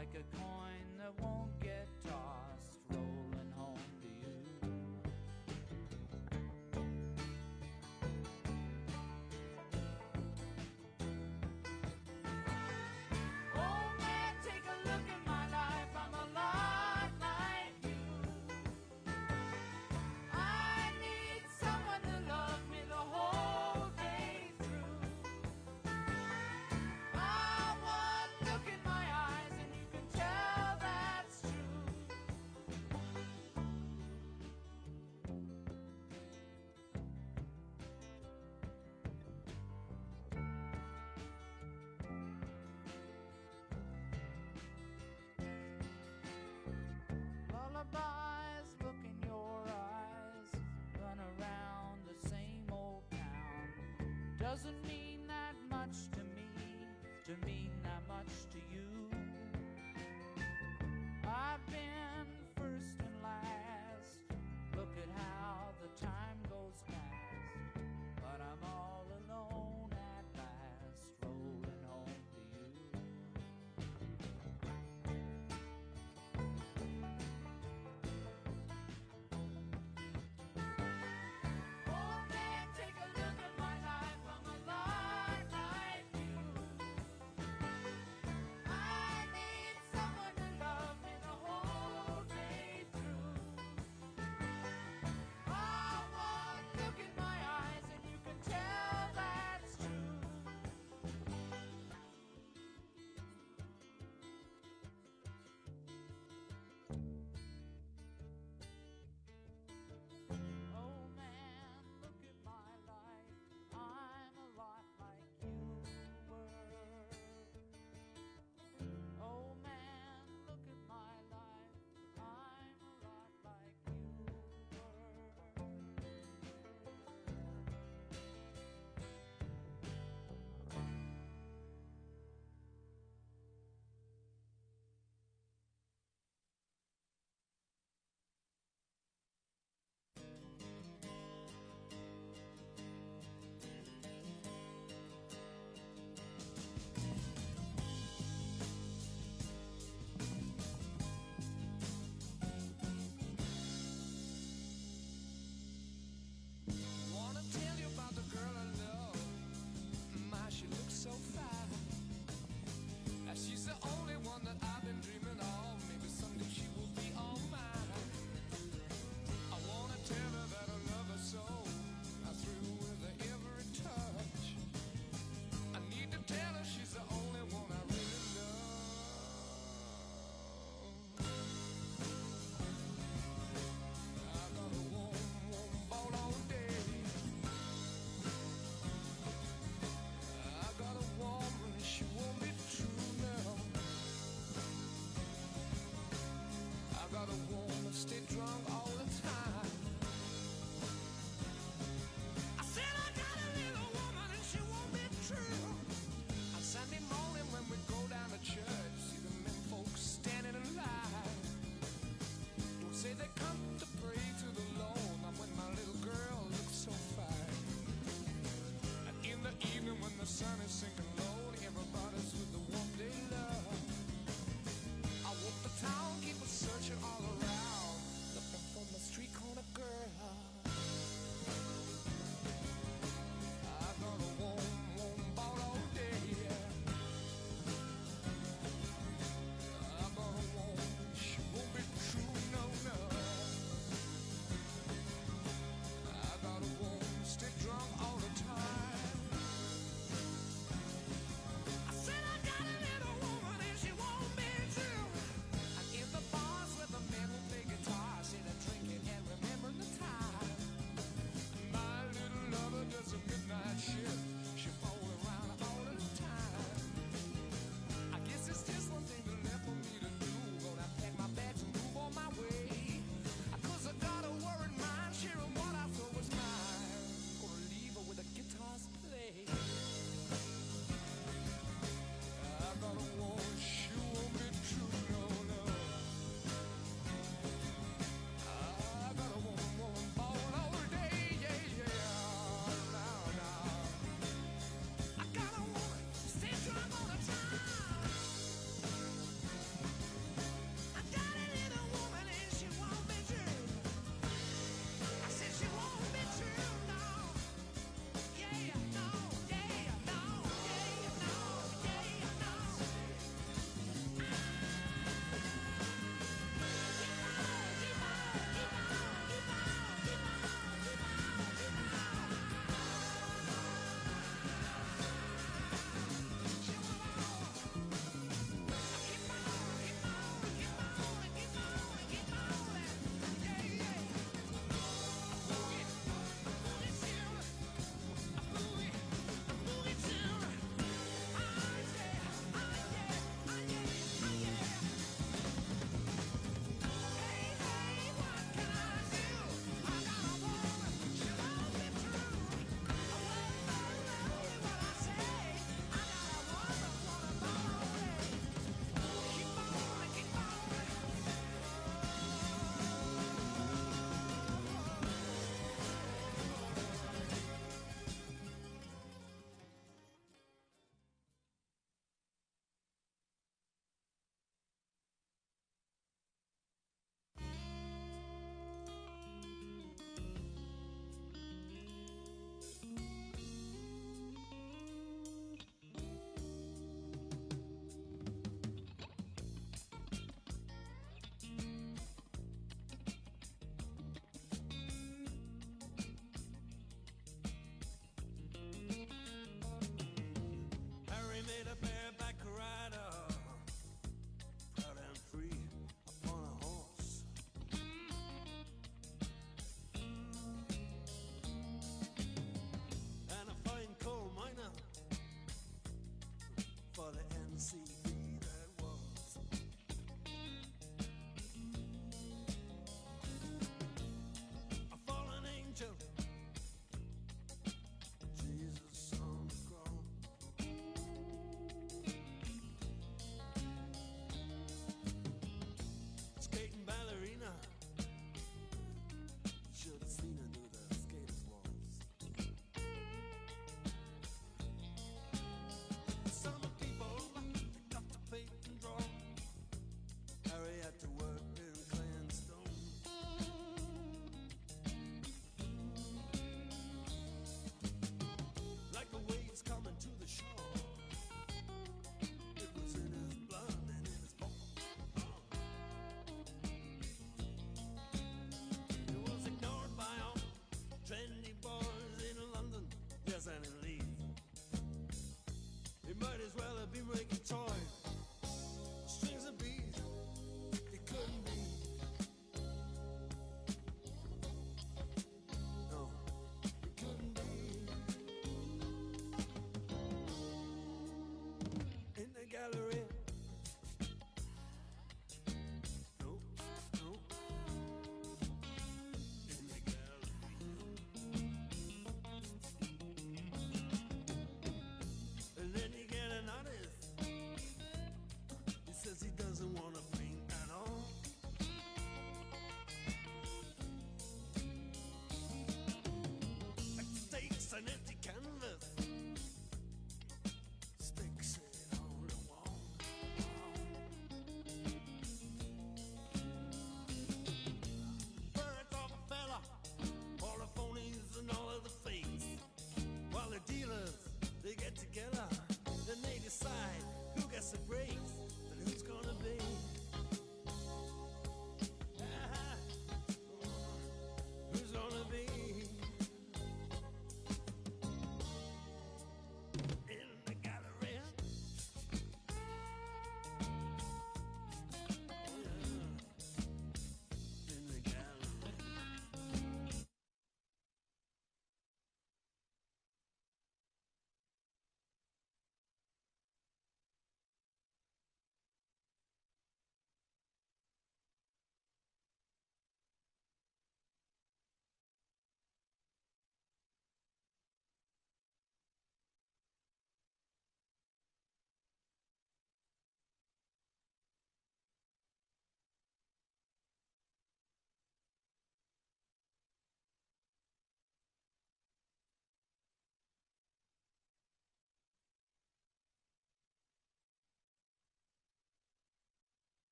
like a coin that won't get tossed, rolling home to you. Oh man, take a look at my life, I'm alive. doesn't mean that much to me, to mean that much to you. I've been first and last, look at how the time goes past, but I'm all alone at last, rolling home to you. Oh man, take a look at my life, I'm alive like you. I need someone to love me the whole day through. Oh, one look in my eyes and you can tell that's true. Oh man, look at my life, I'm a lot like you were. Oh man, look at my life, I'm a lot like you were. Wanna tell you about the girl I love. My, she looks so fine. She's the only one that I've been dreaming of. Maybe someday she will be all mine. I wanna tell her that I love her so. I thrill with her every touch. I need to tell her she's the only one I really love. I got a warm, warm ball all day. I got a woman, she won't be true now. I got a woman, stay drunk all the time. I said I got a little woman and she won't be true. On Sunday morning when we go down to church, see the men folks standing in line. Don't say they come to pray to the Lord. I'm with my little girl, looks so fine. And in the evening when the sun is sinking low, everybody's with the one they love. I walk the town, keep a searching all around, looking for my street corner girl.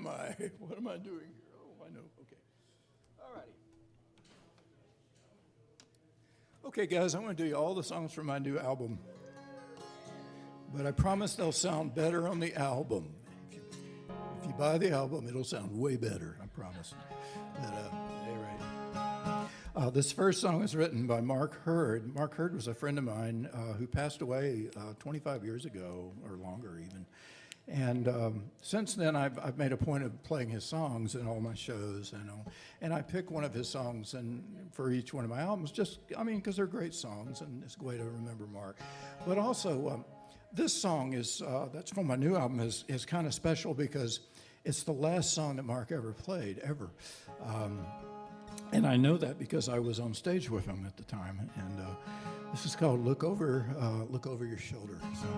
am I? What am I doing here? Oh, I know. Okay. All righty. Okay, guys, I'm going to do you all the songs from my new album. But I promise they'll sound better on the album. If you buy the album, it'll sound way better, I promise. But, anyway. This first song is written by Mark Hurd. Mark Hurd was a friend of mine who passed away 25 years ago, or longer even. And since then, I've made a point of playing his songs in all my shows, and I pick one of his songs and for each one of my albums, because they're great songs, and it's a way to remember Mark. But also, this song that's from my new album is kind of special because it's the last song that Mark ever played, ever. And I know that because I was on stage with him at the time. And this is called Look Over Your Shoulder. So.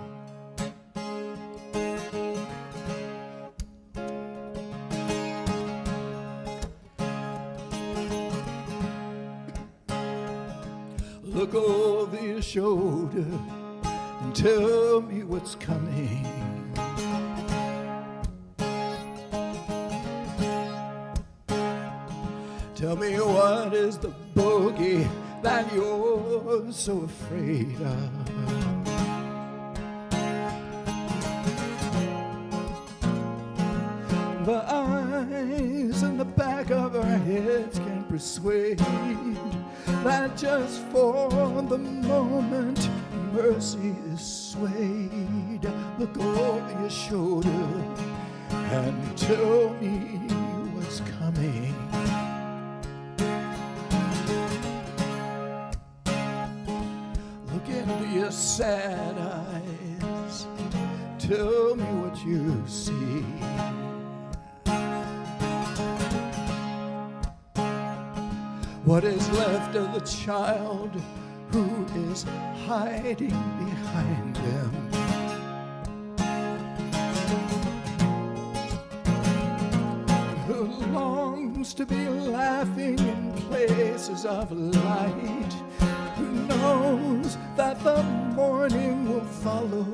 Look over your shoulder and tell me what's coming. Tell me what is the bogey that you're so afraid of. The eyes in the back of our heads can persuade that just for the moment mercy is swayed. Look over your shoulder and tell me what's coming. Look into your sad eyes, tell me what you see. What is left of the child who is hiding behind him? Who longs to be laughing in places of light? Who knows that the morning will follow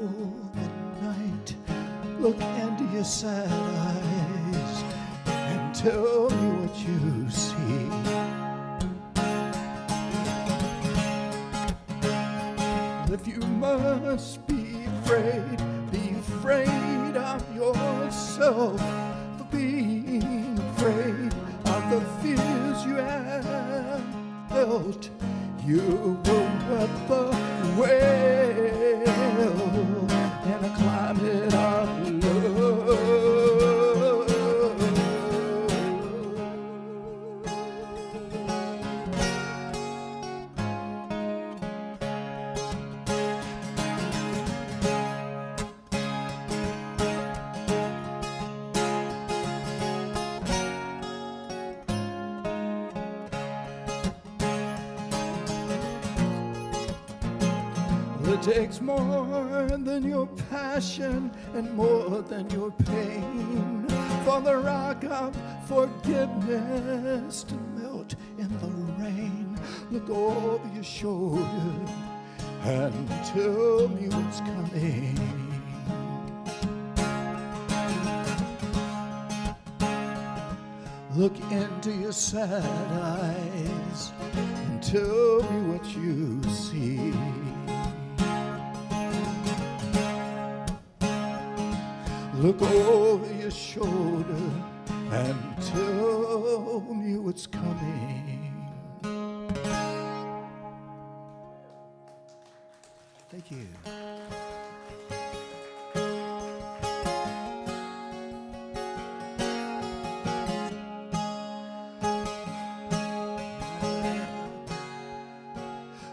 the night? Look into your sad eyes and tell me what you see. If you must be afraid of yourself, for being afraid of the fears you have felt. You will weather well in a climate of love. It takes more than your passion and more than your pain for the rock of forgiveness to melt in the rain. Look over your shoulder and tell me what's coming. Look into your sad eyes and tell me what you see. Look over your shoulder and tell me what's coming. Thank you.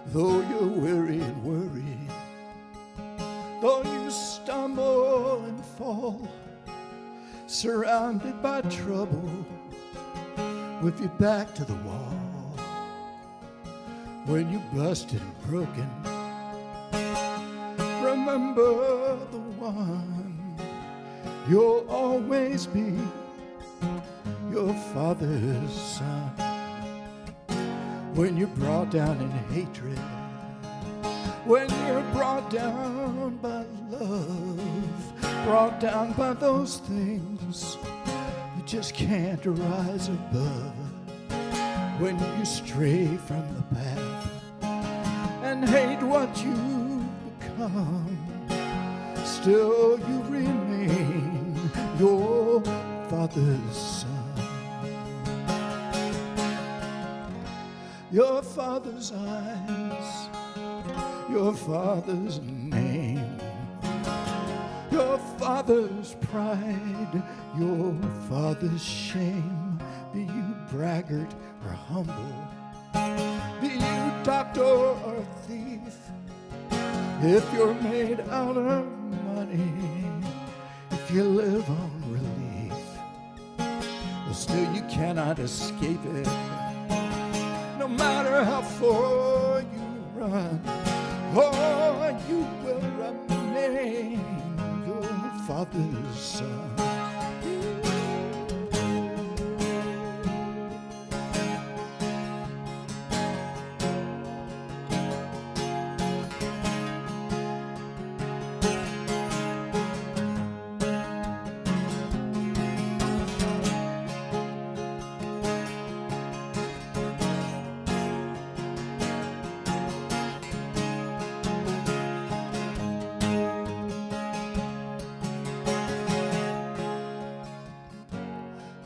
Though you're weary and worried, though you stumble and fall, surrounded by trouble, with your back to the wall, when you're busted and broken, remember the one you'll always be, your father's son. When you're brought down in hatred, when you're brought down by love, brought down by those things just can't rise above when you stray from the path and hate what you become. Still you remain your father's son. Your father's eyes, your father's name, your father's pride, your father's shame. Be you braggart or humble, be you doctor or thief, if you're made out of money, if you live on relief, well, still you cannot escape it. No matter how far you run, oh, you will remain your father's son.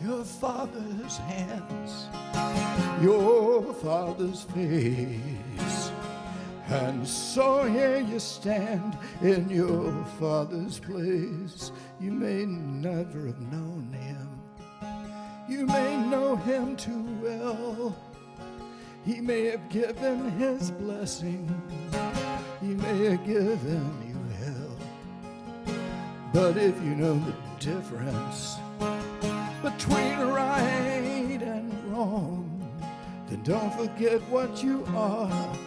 Your father's hands, your father's face, and so here you stand in your father's place. You may never have known him, you may know him too well. He may have given his blessing, he may have given you hell, but if you know the difference between right and wrong, then don't forget what you are,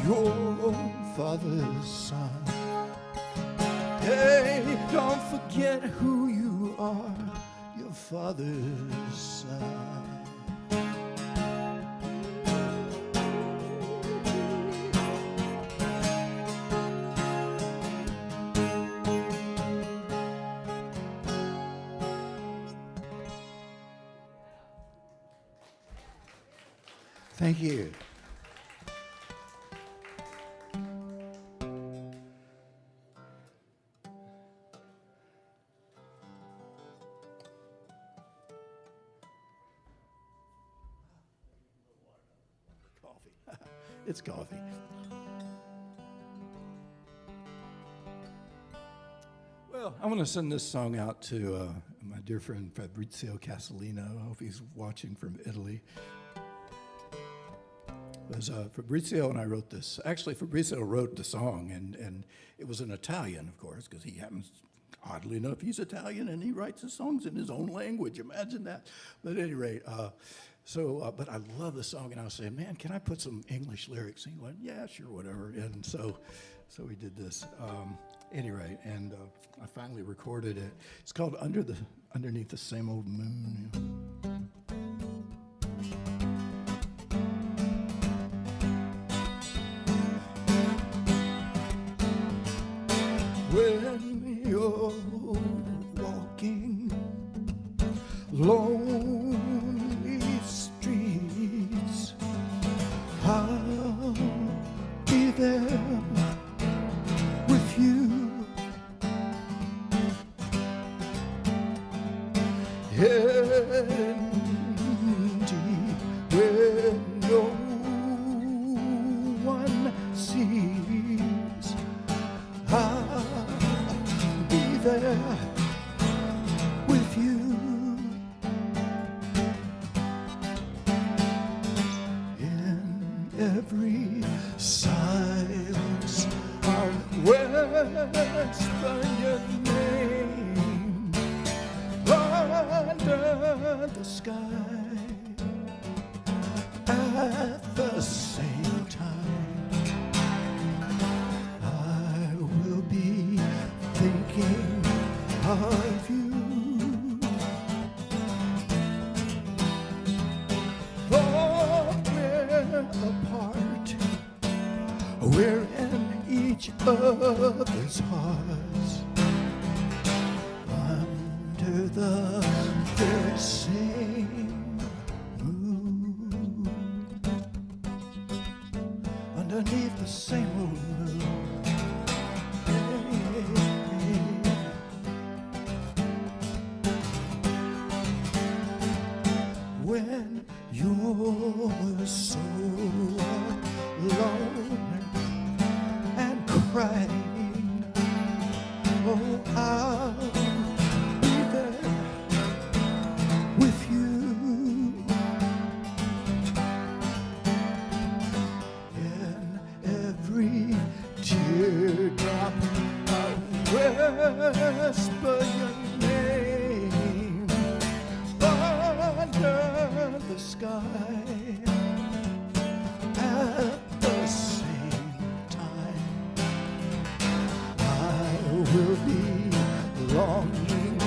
your father's son. Hey, don't forget who you are, your father's son. Thank you. Coffee. It's coffee. Well, I want to send this song out to my dear friend Fabrizio Casalino. I hope he's watching from Italy. It was Fabrizio and I wrote this. Actually, Fabrizio wrote the song, and it was in Italian, of course, because he happens, oddly enough, he's Italian, and he writes his songs in his own language. Imagine that. But at any rate, but I love the song, and I was saying, man, can I put some English lyrics? And he went, yeah, sure, whatever. And so we did this. Anyway, and I finally recorded it. It's called Underneath the Same Old Moon. When you're walking lonely streets, I'll be there with you. Empty when no one sees, I'll be there with you. In every silence I'll whisper your name under the sky. At the same time, I will be thinking of you. Though we're apart, we're in each other's hearts. Under the very same moon, underneath the same old moon. When you're so alone and crying, oh, I'll be there with you. In every teardrop I'll whisper your name under the sky. At the same time, I will be longing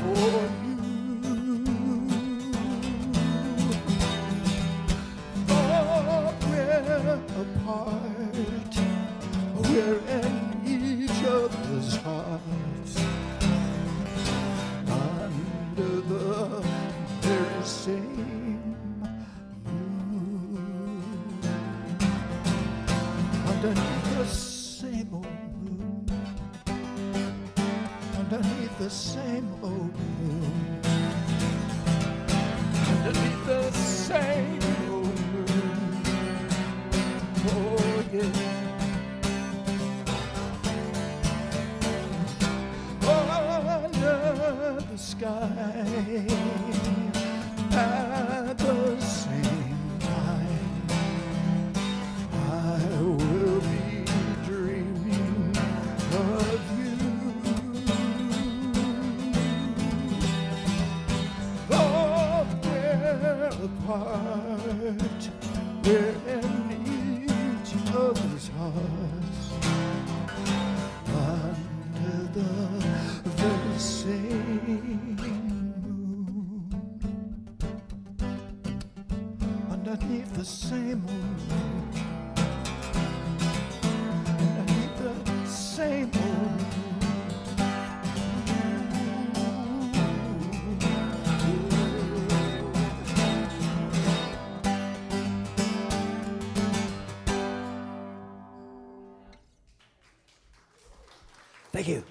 for you. For we're apart, we're in each other's hearts, under the very same moon, underneath the same old moon, underneath the same old moon, underneath the same old moon. Oh yeah. Under the sky, at the same time, I will be dreaming of you. Though we're apart, we're in each other's hearts, under the very same moon, underneath the same moon, underneath the same moon. Thank you.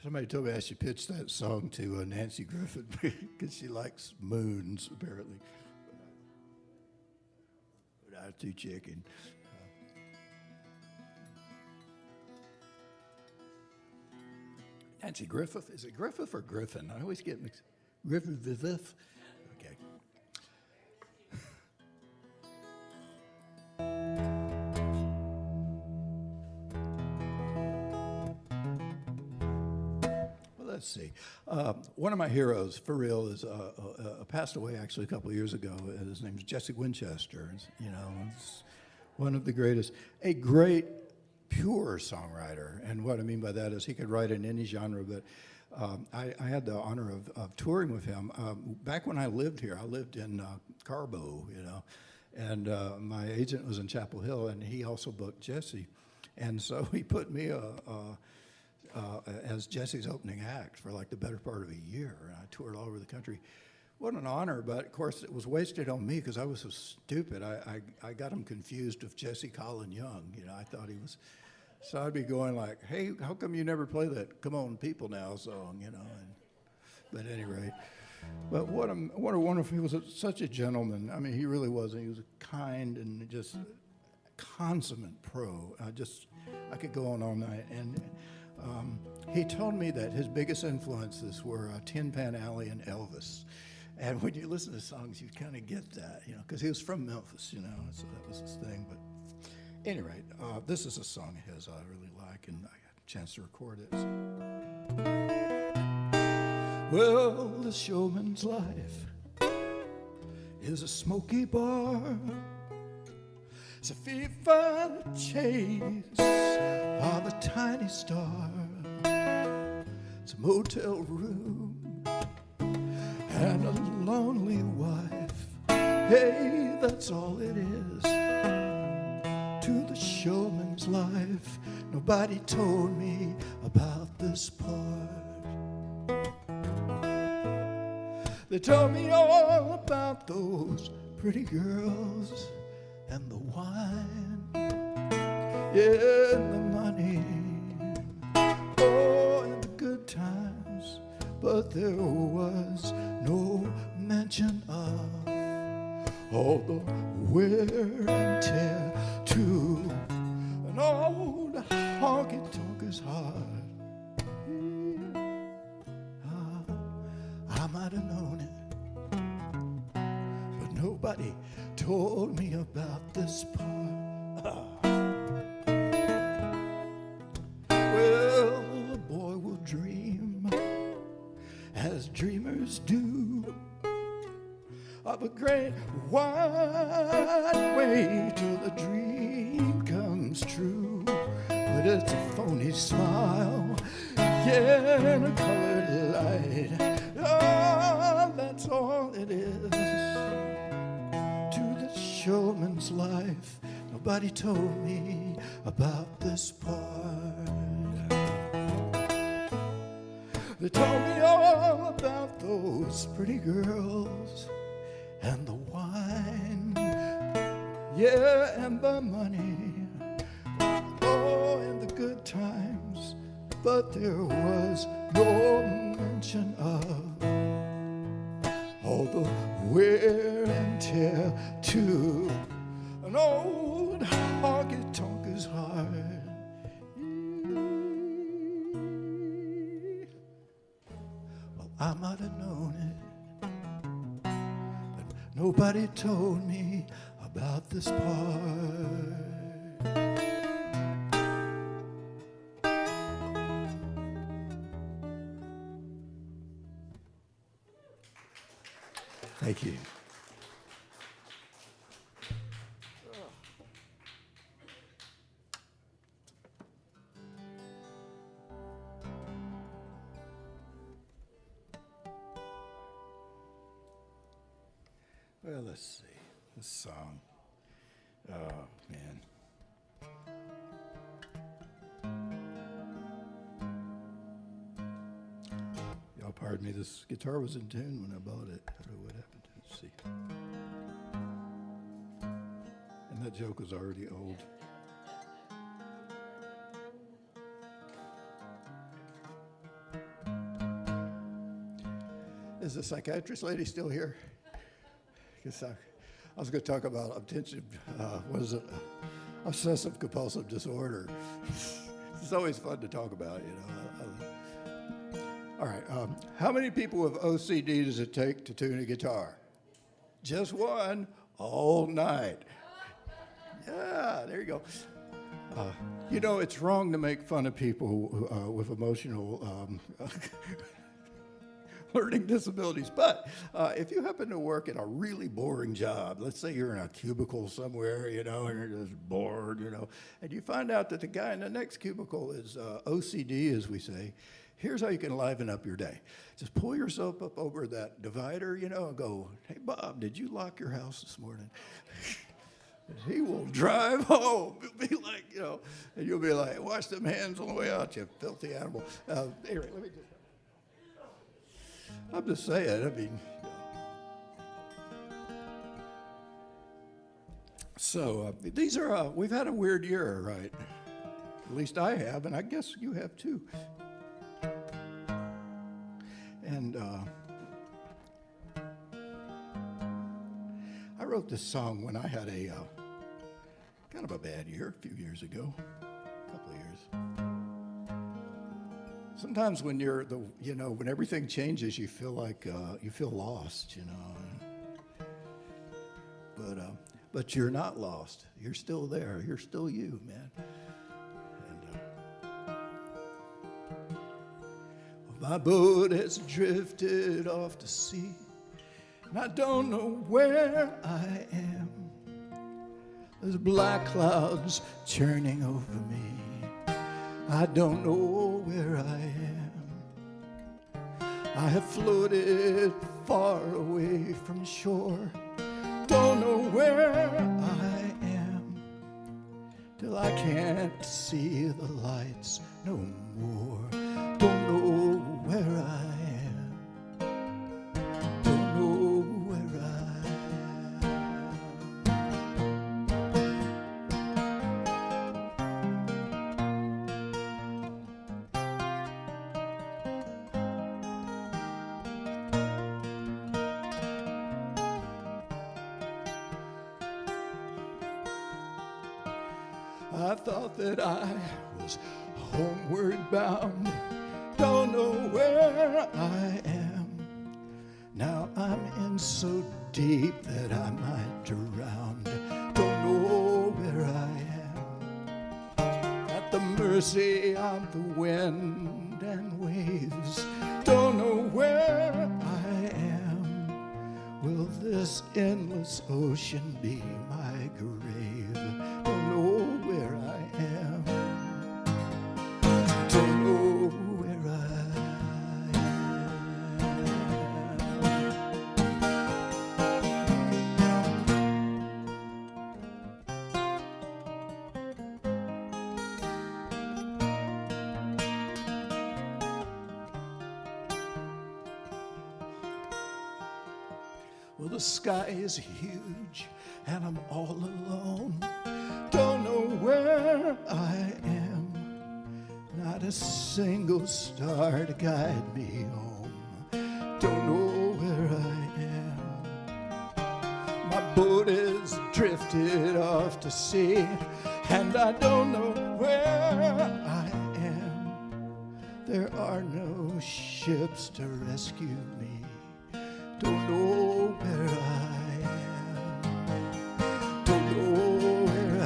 Somebody told me I should pitch that song to Nancy Griffin because she likes moons, apparently. But I'm too chicken. Nancy Griffith? Is it Griffith or Griffin? I always get mixed. Griffith. Okay. Let's see. One of my heroes, for real, is passed away actually a couple of years ago. His name's Jesse Winchester. You know, it's one of the greatest, a great pure songwriter. And what I mean by that is he could write in any genre. But I had the honor of touring with him back when I lived here. I lived in Carbo, you know, and my agent was in Chapel Hill, and he also booked Jesse, and so he put me as Jesse's opening act for like the better part of a year, and I toured all over the country. What an honor, but of course it was wasted on me because I was so stupid. I got him confused with Jesse Colin Young. You know, I thought he was, so I'd be going like, hey, how come you never play that Come On People Now song, you know? But at any rate, but what a wonderful, he was such a gentleman. I mean, he really was. He was kind and just consummate pro. I could go on all night. And he told me that his biggest influences were Tin Pan Alley and Elvis. And when you listen to songs, you kind of get that, you know, because he was from Memphis, you know, so that was his thing. But at any rate, this is a song of his I really like, and I got a chance to record it. Well, the showman's life is a smoky bar. It's a fever chase of a tiny star. It's a motel room and a lonely wife. Hey, that's all it is. to the showman's life. Nobody told me about this part. They told me all about those pretty girls and the wine, yeah, and the money, oh, and the good times. But there was no mention of all the wear and tear to an old honky-tonker's heart. I might have known it, but nobody told me about this part. Well, a boy will dream as dreamers do of a great wide way till the dream comes true. But it's a phony smile, yeah, and a colored light. Oh, that's all it is to the showman's life. Nobody told me about this part. They told me all about those pretty girls and the wine, yeah, and the money, oh, and the good times. But there was no mention of all the wear and tear to an old honky-tonker's heart. Well, I might have known it, but nobody told me about this part. Thank you. Well, let's see. This song. Oh, man. Y'all pardon me. This guitar was in tune when I bought it. I don't know what happened to it. Let's see. And that joke was already old. Is the psychiatrist lady still here? I was going to talk about obsessive compulsive disorder. It's always fun to talk about, you know. All right, how many people with OCD does it take to tune a guitar? Just one, all night. Yeah, there you go. You know, it's wrong to make fun of people with emotional learning disabilities. But if you happen to work in a really boring job, let's say you're in a cubicle somewhere, you know, and you're just bored, you know, and you find out that the guy in the next cubicle is OCD, as we say, here's how you can liven up your day. Just pull yourself up over that divider, you know, and go, hey, Bob, did you lock your house this morning? He will drive home. He'll be like, you know, and you'll be like, wash them hands on the way out, you filthy animal. Anyway, let me just... I'm just saying, I mean. So these are, we've had a weird year, right? At least I have, and I guess you have too. And I wrote this song when I had a kind of a bad year a few years ago, a couple of years. Sometimes when you're when everything changes, you feel like you feel lost, you know. But you're not lost. You're still there. You're still you, man. And my boat has drifted off to sea, and I don't know where I am. There's black clouds churning over me. I don't know where I am. I have floated far away from shore. Don't know where I am. Well, I can't see the lights no more. Don't know where I am. Don't know where I I thought that I was homeward bound. Don't know where I am. Now I'm in so deep that I might drown. Don't know where I am. At the mercy of the wind and waves. Don't know where I am. Will this endless ocean be my grave? Don't know where I am. Don't know where I Well, the sky is huge and I'm all alone. Don't know where I am. Not a single star to guide me home. Don't know where I am. My boat is drifted off to sea, and I don't know where I am. There are no ships to rescue me. Don't know where I am. Don't know where I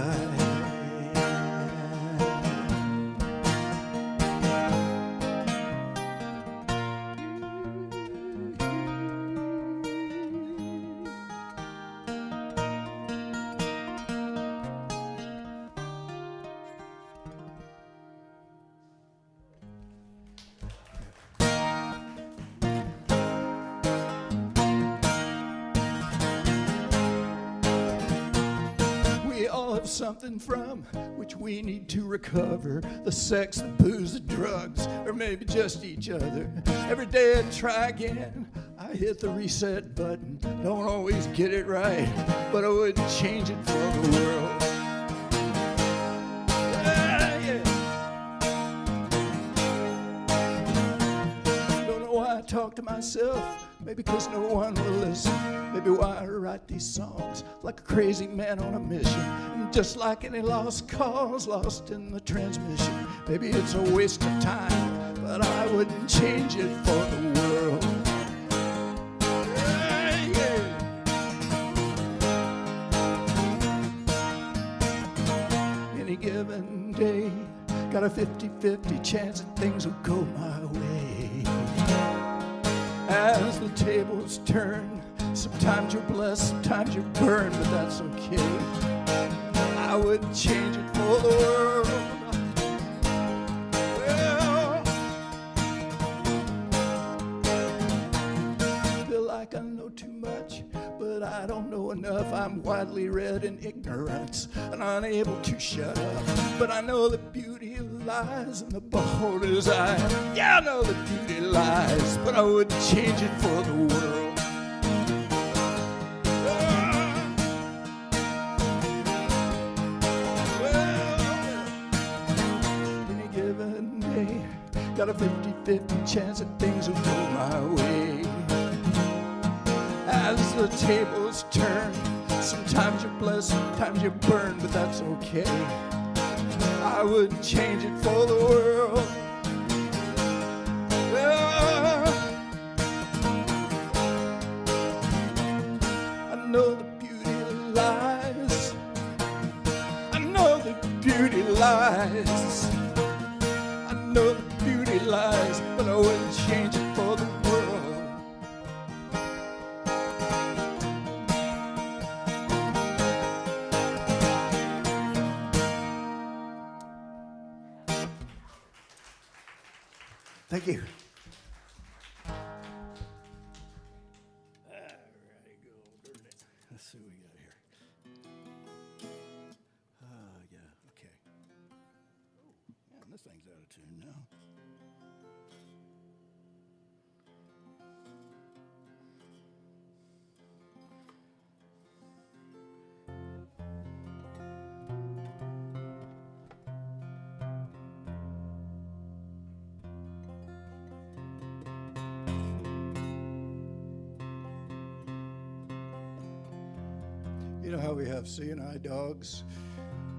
something from which we need to recover. The sex, the booze, the drugs, or maybe just each other. Every day I try again, I hit the reset button. Don't always get it right, but I wouldn't change it for the world. Don't know why I talk to myself, maybe because no one will listen. Maybe why I write these songs like a crazy man on a mission. And just like any lost cause lost in the transmission. Maybe it's a waste of time, but I wouldn't change it for the world. Any given day, got a 50-50 chance that things will go my way. As the tables turn, sometimes you're blessed, sometimes you're burned, but that's okay. I wouldn't change it for the world. Well, I feel like I know too much, but I don't know enough. I'm widely read in ignorance and unable to shut up. But I know that beauty lies in the beholder's eye. Yeah, I know that beauty lies, but I wouldn't change it for the world. Got a 50-50 chance that things will go my way. As the tables turn, sometimes you're blessed, sometimes you're burned, but that's okay. I wouldn't change it for the world. I know the beauty lies. I know the beauty lies. I know the beauty lies, but I wouldn't change it for the world. Thank you. All righty, go, burn it. Let's see what we got here. Yeah, okay. thing's out of tune now. You know how we have seeing-eye dogs?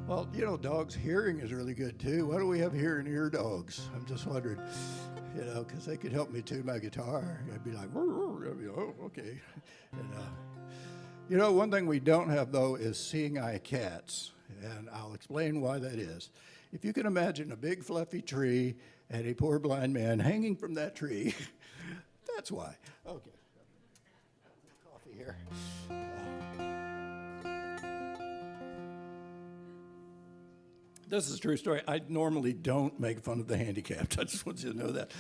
Well, you know, dogs' hearing is really good too. Why don't we have hearing ear dogs? I'm just wondering, you know, because they could help me tune my guitar. I'd be like, I'd be, oh, okay. And, you know, one thing we don't have, though, is seeing-eye cats, and I'll explain why that is. If you can imagine a big fluffy tree and a poor blind man hanging from that tree, that's why. Okay. Coffee here. This is a true story. I normally don't make fun of the handicapped. I just want you to know that.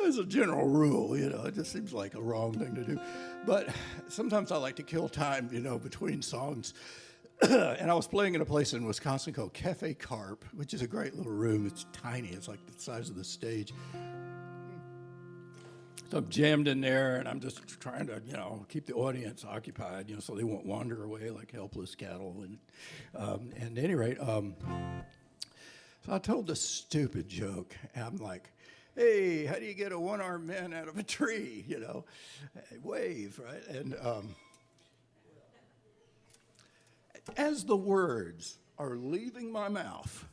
As a general rule, you know, it just seems like a wrong thing to do. But sometimes I like to kill time, you know, between songs. And I was playing in a place in Wisconsin called Cafe Carp, which is a great little room. It's tiny. It's like the size of the stage. So I'm jammed in there, and I'm just trying to, you know, keep the audience occupied, you know, so they won't wander away like helpless cattle. And at any rate, so I told this stupid joke. I'm like, hey, how do you get a one-armed man out of a tree, you know? Wave, right? And as the words are leaving my mouth,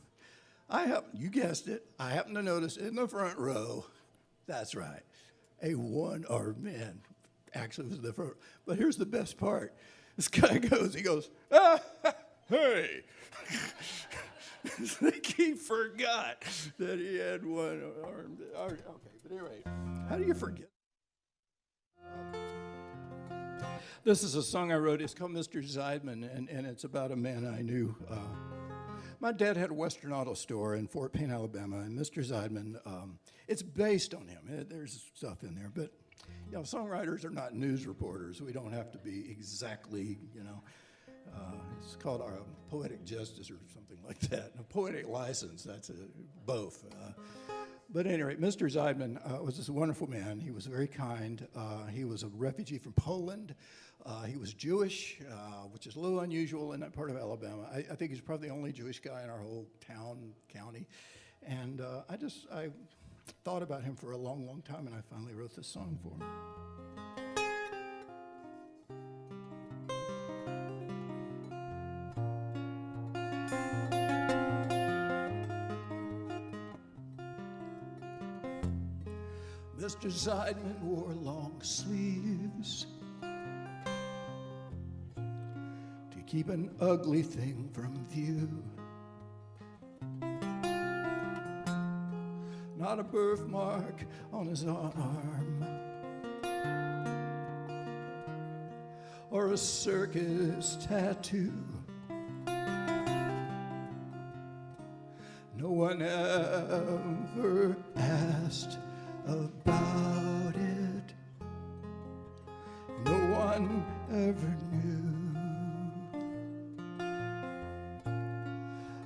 you guessed it, I happen to notice in the front row, that's right, a one-armed man actually was in the front row. But here's the best part. This guy goes, hey. Like he forgot that he had one arm. Okay, but anyway, how do you forget? This is a song I wrote. It's called Mr. Zeidman, and it's about a man I knew. My dad had a Western auto store in Fort Payne, Alabama, and Mr. Zeidman, it's based on him. There's stuff in there, but you know, songwriters are not news reporters. We don't have to be exactly, you know. It's called our poetic justice or something like that. A poetic license, that's both. But at any rate, Mr. Zeidman was this wonderful man. He was very kind. He was a refugee from Poland. He was Jewish, which is a little unusual in that part of Alabama. I think he's probably the only Jewish guy in our whole county. And I thought about him for a long, long time, and I finally wrote this song for him. Mr. Zeidman wore long sleeves to keep an ugly thing from view. Not a birthmark on his arm or a circus tattoo. No one ever asked about it. No one ever knew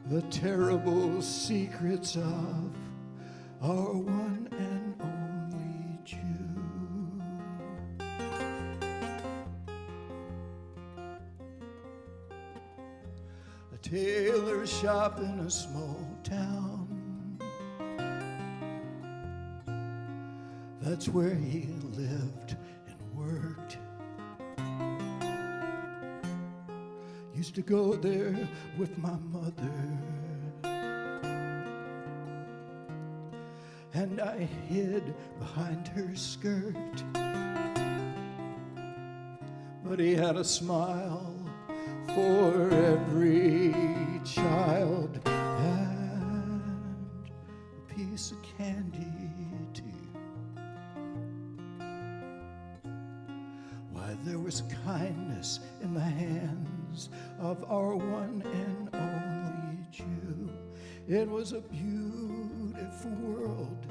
the terrible secrets of our one and only Jew. A tailor shop in a small town, that's where he lived and worked. Used to go there with my mother, and I hid behind her skirt. But he had a smile for every child and a piece of candy too. Why, there was kindness in the hands of our one and only Jew. It was a beautiful world.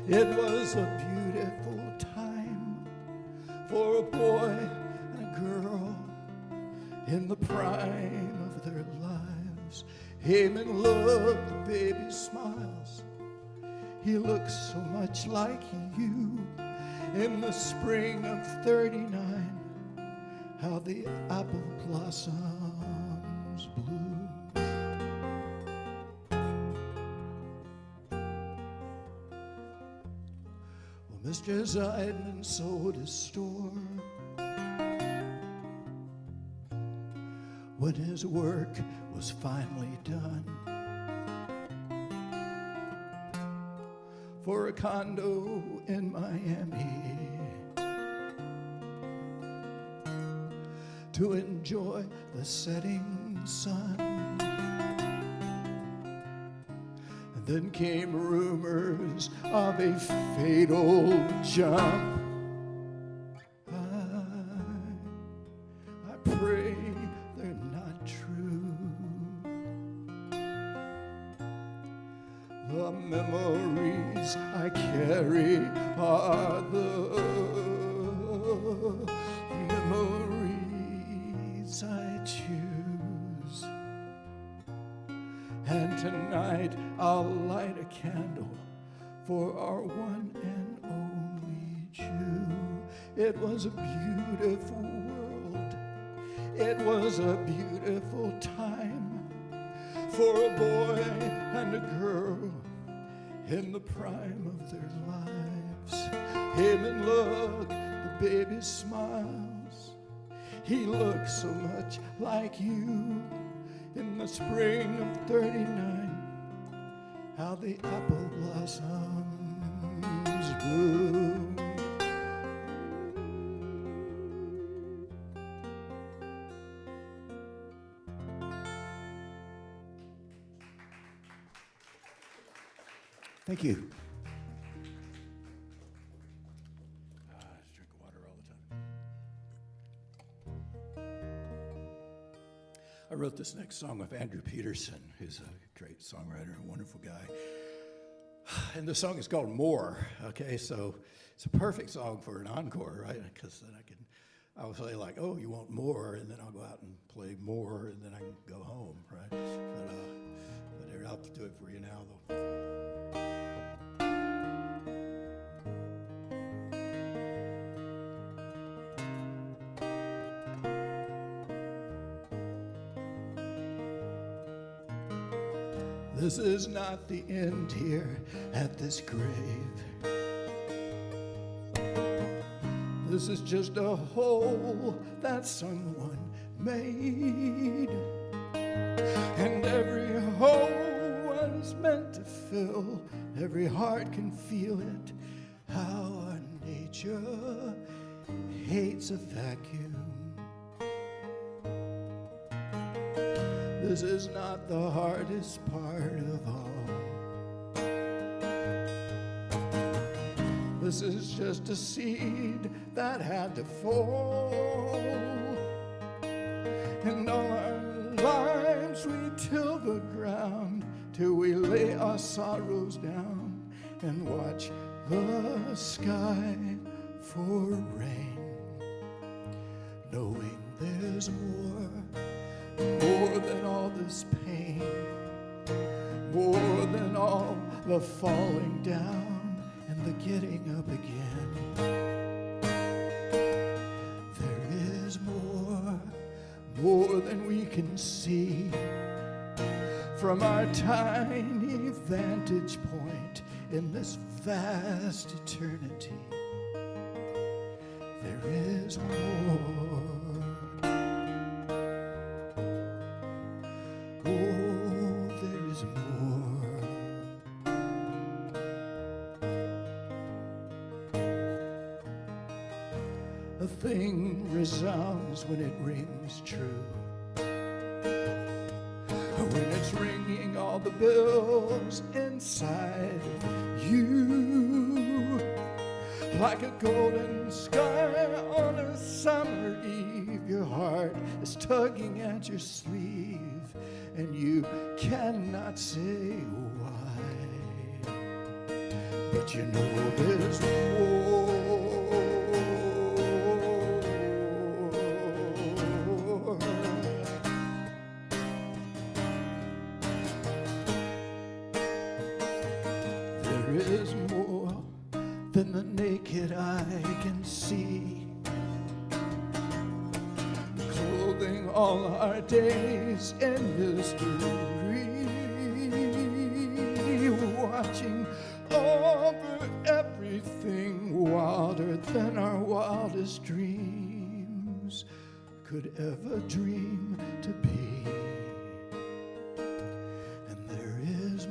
It was a beautiful time for a boy and a girl in the prime of their lives. Amen, love the baby smiles he looks so much like you. In the spring of 39, how the apple blossoms bloom. Well, Mr. Zeidman sold his store when his work was finally done. For a condo in Miami to enjoy the setting sun. And then came rumors of a fatal jump. I pray they're not true. The memories I carry are the memories I choose. And tonight I'll light a candle for our one and only Jew. It was a beautiful world. It was a beautiful time for a boy and a girl in the prime of their lives. Him and look, the baby smiles. He looks so much like you. In the spring of 39, how the apple blossoms bloom. Thank you. I just drink water all the time. I wrote this next song with Andrew Peterson, who's a great songwriter, a wonderful guy. And the song is called More, okay? So it's a perfect song for an encore, right? Because then I'll say like, oh, you want more? And then I'll go out and play more, and then I can go home, right? But I'll do it for you now, though. This is not the end here at this grave. This is just a hole that someone made. And every hole was meant to fill. Every heart can feel it. How our nature hates a vacuum. This is not the hardest part of all. This is just a seed that had to fall. And all our lives we till the ground till we lay our sorrows down and watch the sky for rain, knowing there's more than all this pain, more than all the falling down and the getting up again. There is more than we can see from our tiny vantage point in this vast eternity. There is more. A thing resounds when it rings true. When it's ringing all the bells inside you. Like a golden sky on a summer eve, your heart is tugging at your sleeve, and you cannot say why. But you know there's more. There there is more than the naked eye can see. Clothing all our days in mystery, watching over everything wilder than our wildest dreams could ever dream to be. And there is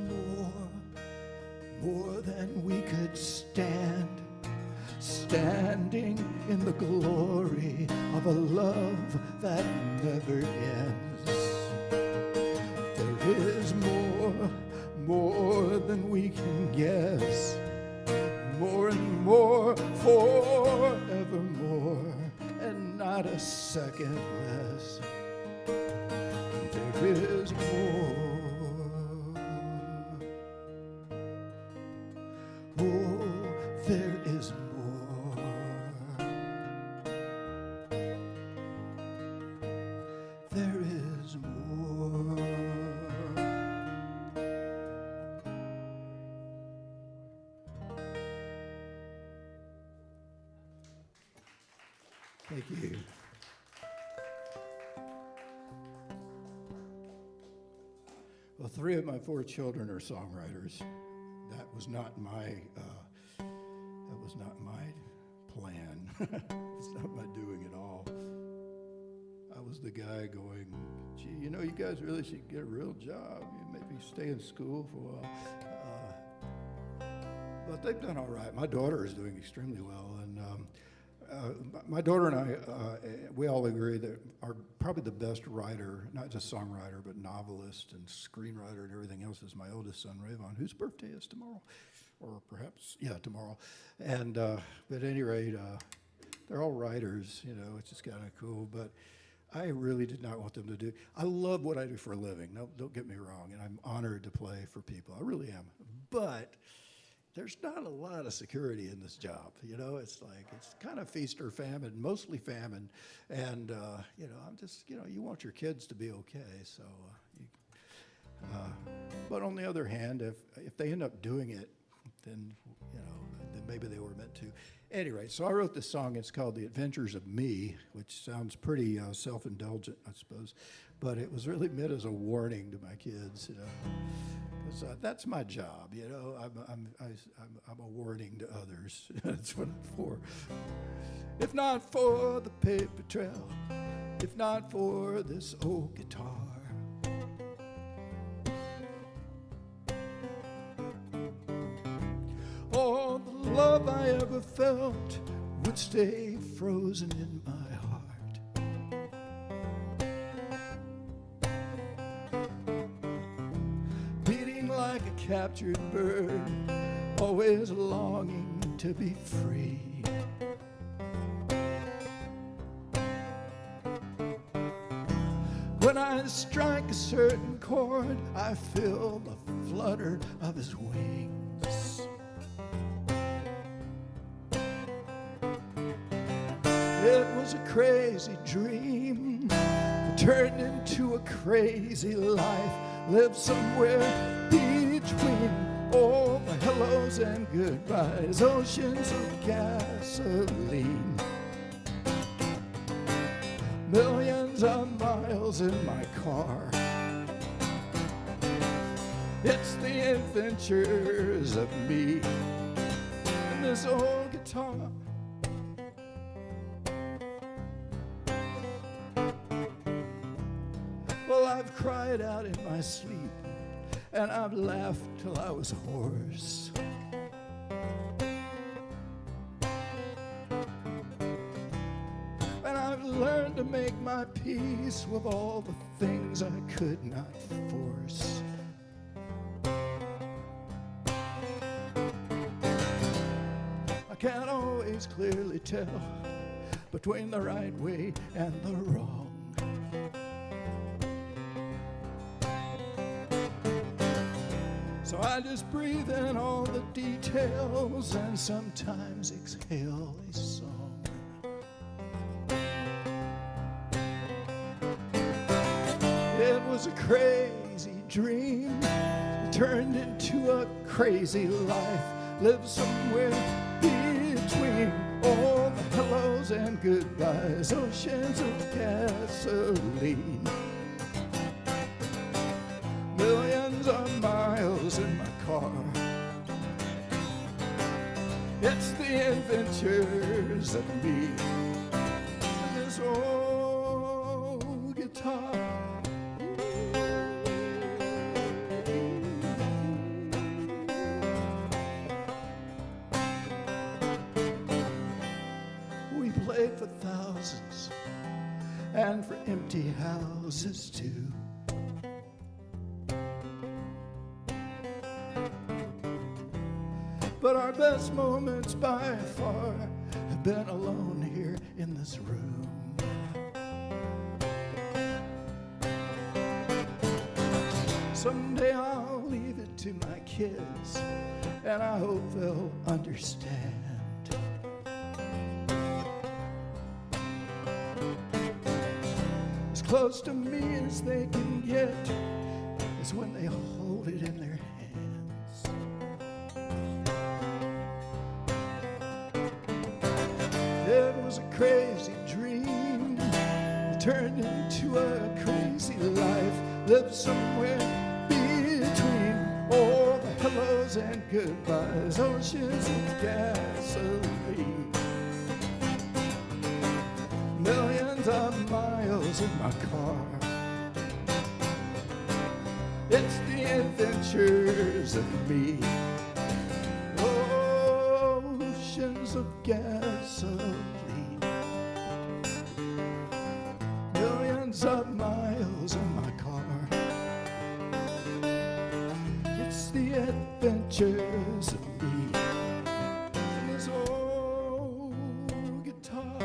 more than we could stand, standing in the glory of a love that never ends. There is more than we can guess, more and more, forevermore, and not a second less. There is more. Oh, there is more. There is more. Thank you. Well, 3 of my 4 children are songwriters. That was not my plan. It's not my doing at all. I was the guy going, gee, you know, you guys really should get a real job. You maybe stay in school for a while. But they've done all right. My daughter is doing extremely well, and my daughter and I, we all agree that our probably the best writer, not just songwriter, but novelist and screenwriter and everything else is my oldest son, Rayvon, whose birthday is tomorrow, or perhaps, yeah, tomorrow. And but at any rate, they're all writers, you know, it's just kind of cool. But I really did not want them to do. I love what I do for a living. No, don't get me wrong, and I'm honored to play for people. I really am. But there's not a lot of security in this job. You know, it's like, it's kind of feast or famine, mostly famine. And, you know, I'm just, you know, you want your kids to be okay. So, but on the other hand, if they end up doing it, then, you know, then maybe they were meant to. Anyway, so I wrote this song. It's called The Adventures of Me, which sounds pretty self-indulgent, I suppose. But it was really meant as a warning to my kids, you know. That's my job, you know. I'm a warning to others. That's what I'm for. If not for the paper trail, if not for this old guitar, all the love I ever felt would stay frozen in my heart. Like a captured bird, always longing to be free. When I strike a certain chord, I feel the flutter of his wings. It was a crazy dream that turned into a crazy life. Live somewhere between all the hellos and goodbyes, oceans of gasoline, millions of miles in my car. It's the adventures of me and this old guitar. Well, I've cried out in my sleep, and I've laughed till I was hoarse. And I've learned to make my peace with all the things I could not force. I can't always clearly tell between the right way and the wrong. So I just breathe in all the details and sometimes exhale a song. It was a crazy dream. It turned into a crazy life. Live somewhere between all the hellos and goodbyes, oceans of gasoline. Millions of miles in my car. It's the adventures of me and this old guitar. We played for thousands and for empty houses too. But our best moments by far have been alone here in this room. Someday I'll leave it to my kids, and I hope they'll understand. As close to me as they can get is when they hold it in their hands. It was a crazy dream. It turned into a crazy life. Lived somewhere between all the hellos and goodbyes, oceans of gasoline. Millions of miles in my car. It's the adventures of me. Oceans of gasoline. Millions of miles in my car. It's the adventures of me. This old guitar.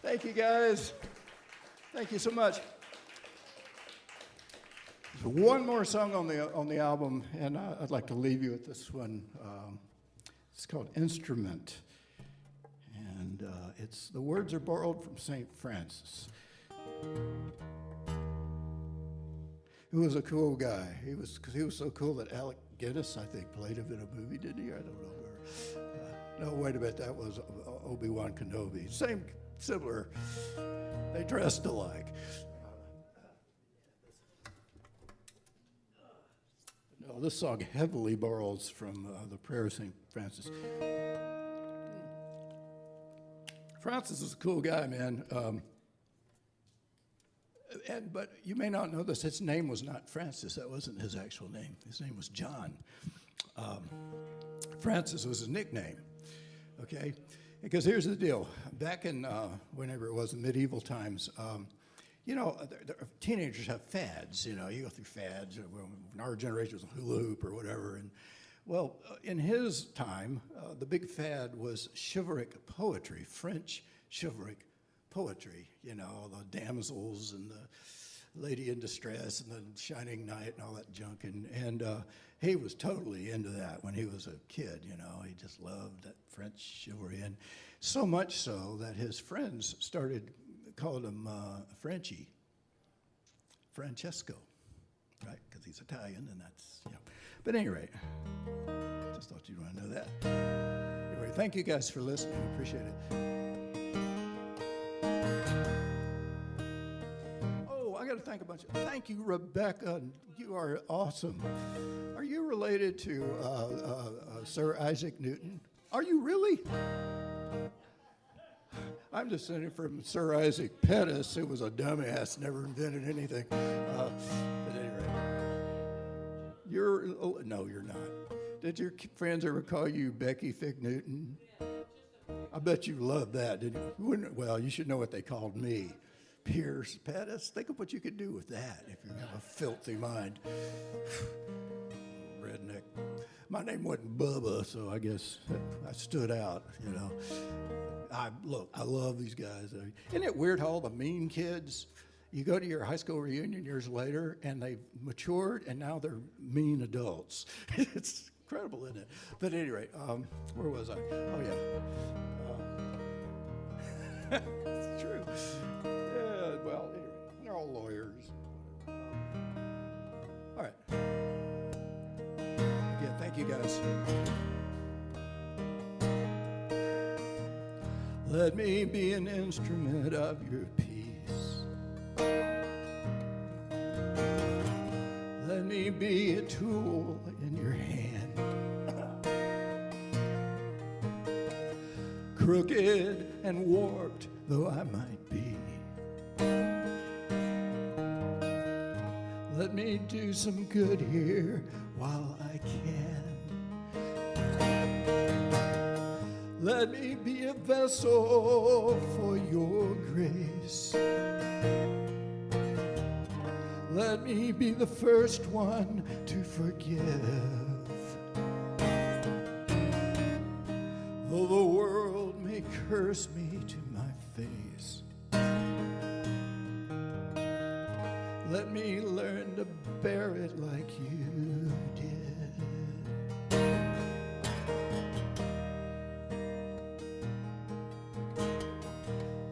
Thank you, guys. Thank you so much. There's one more song on the album, and I'd like to leave you with this one. It's called "Instrument," and the words are borrowed from St. Francis, who was a cool guy. He was so cool that Alec Guinness, I think, played him in a movie, didn't he? I don't know. No, wait a minute. That was Obi-Wan Kenobi. Similar. They dressed alike. No, this song heavily borrows from the prayer of St. Francis. Francis is a cool guy, man. But you may not know this. His name was not Francis. That wasn't his actual name. His name was John. Francis was his nickname. Okay? Because here's the deal. Back in whenever it was, in medieval times, teenagers have fads. You go through fads. In our generation, it was a hula hoop or whatever. And well, in his time, the big fad was chivalric poetry, French chivalric poetry. All the damsels and the lady in distress and the shining knight and all that junk. And he was totally into that when he was a kid. He just loved that French chivalry, and so much so that his friends started calling him Frenchie, Francesco, right? Because he's Italian, and that's, But at any rate, just thought you'd want to know that. Anyway, thank you guys for listening. Appreciate it. Oh, I got to thank a bunch of. Thank you, Rebecca. You are awesome. Are you related to Sir Isaac Newton? Are you really? I'm descended from Sir Isaac Pettis, who was a dumbass, never invented anything. But anyway, no, you're not. Did your friends ever call you Becky Fig Newton? I bet you loved that, didn't you? Well, you should know what they called me. Pierce Pettis. Think of what you could do with that if you have a filthy mind. Redneck. My name wasn't Bubba, so I guess I stood out, I love these guys. Isn't it weird how all the mean kids you go to your high school reunion years later, and they've matured, and now they're mean adults. It's incredible, isn't it? But at any rate, where was I? Oh, yeah. It's true. Yeah, well, anyway, they're all lawyers. All right. Again, thank you, guys. Let me be an instrument of your peace. Let me be a tool in your hand. Crooked and warped though I might be, let me do some good here while I can. Let me be a vessel for your grace. Let me be the first one to forgive. Though the world may curse me to my face, let me learn to bear it like you did.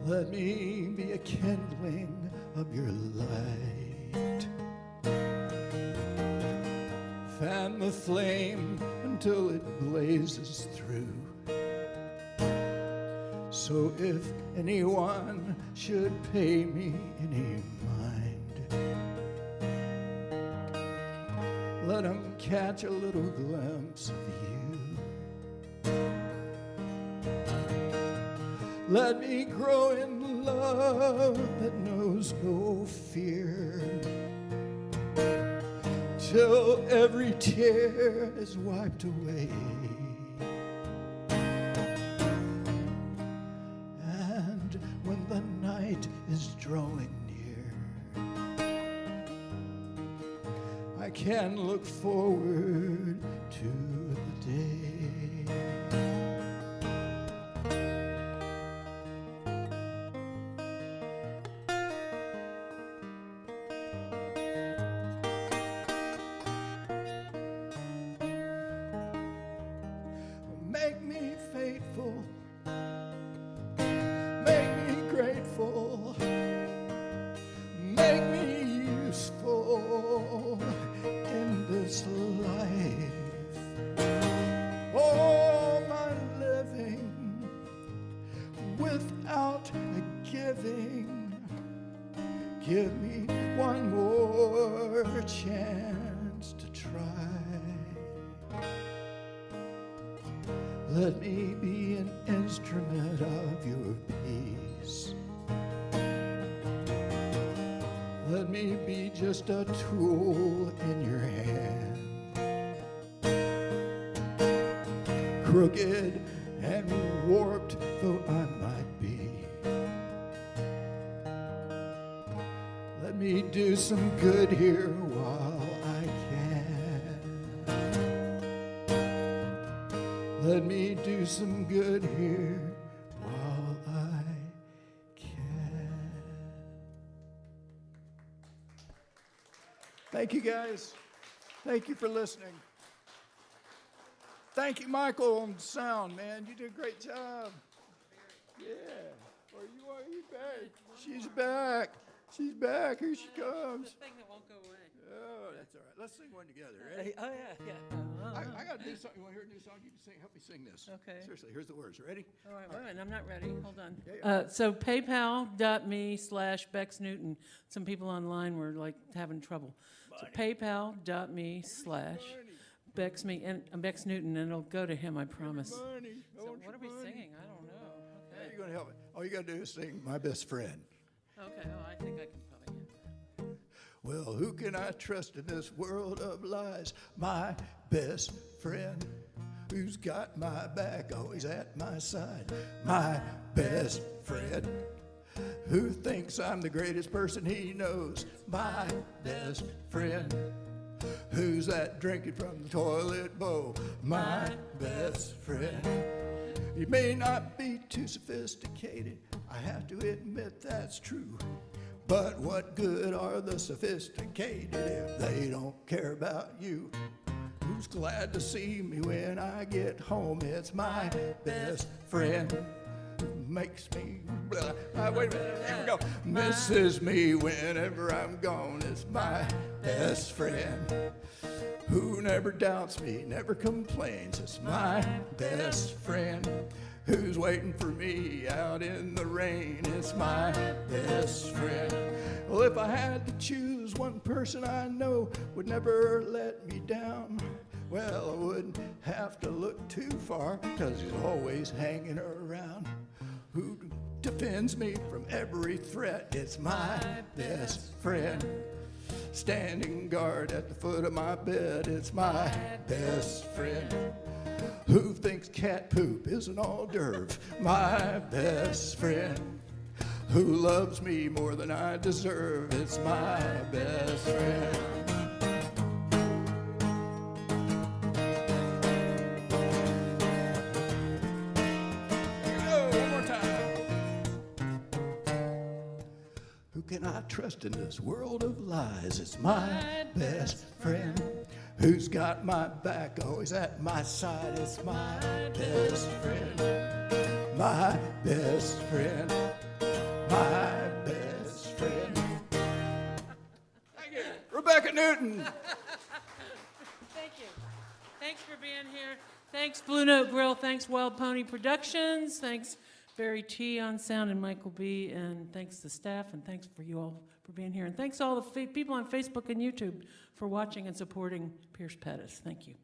Let me be a kindling of your light. Fan the flame until it blazes through. So if anyone should pay me any mind, let him catch a little glimpse of you. Let me grow in love that knows no fear, till every tear is wiped away. And when the night is drawing near, I can look forward to the day. Make me faithful, make me grateful, make me useful in this life. Oh, my living without a giving, give me one more chance to try. Let me be an instrument of your peace. Let me be just a tool in your hand. Crooked and warped though I might be, let me do some good here while I can. Let me do some good here while I can. Thank you, guys. Thank you for listening. Thank you, Michael, on sound, man. You did a great job. Yeah. Are you back? She's back. She's back. Here she comes. The thing that won't go away. Oh, that's all right. Let's sing one together. Ready? Oh, yeah. I got to do something. You want to hear a new song? You can sing. Help me sing this. Okay. Seriously, here's the words. Ready? All right, wait a minute, I'm not ready. Hold on. Yeah. So paypal.me/Bex Newton. Some people online were like having trouble. So paypal.me/Bex Newton, and it'll go to him, I promise. Money. So what are we singing? I don't know. How Okay. you going to help me? All you got to do is sing My Best Friend. Okay. Oh, I think I can probably get that. Well, who can I trust in this world of lies? My best friend, who's got my back, always at my side. My best friend, who thinks I'm the greatest person he knows. My best friend, who's that drinking from the toilet bowl. My best friend, he may not be too sophisticated, I have to admit that's true. But what good are the sophisticated if they don't care about you? Who's glad to see me when I get home? It's my best friend. Makes me blah. Wait a minute, here we go. Misses me whenever I'm gone. It's my best friend. Who never doubts me, never complains. It's my best friend. Who's waiting for me out in the rain? It's my best friend. Well, if I had to choose one person I know would never let me down, well, I wouldn't have to look too far, 'cause he's always hanging around. Who defends me from every threat? It's my best friend. Standing guard at the foot of my bed, it's my best friend. Who thinks cat poop is an hors d'oeuvre? My best friend. Who loves me more than I deserve? It's my best friend. Here we go, one more time. Who can I trust in this world of lies? It's my best friend. Who's got my back, always at my side? It's my best friend. My best friend. My best friend. Thank you. Rebecca Newton. Thank you. Thanks for being here. Thanks, Blue Note Grill. Thanks, Wild Pony Productions. Thanks, Barry T. on sound and Michael B. And thanks to staff, and thanks for you all for being here. And thanks to all the people on Facebook and YouTube for watching and supporting Pierce Pettis. Thank you.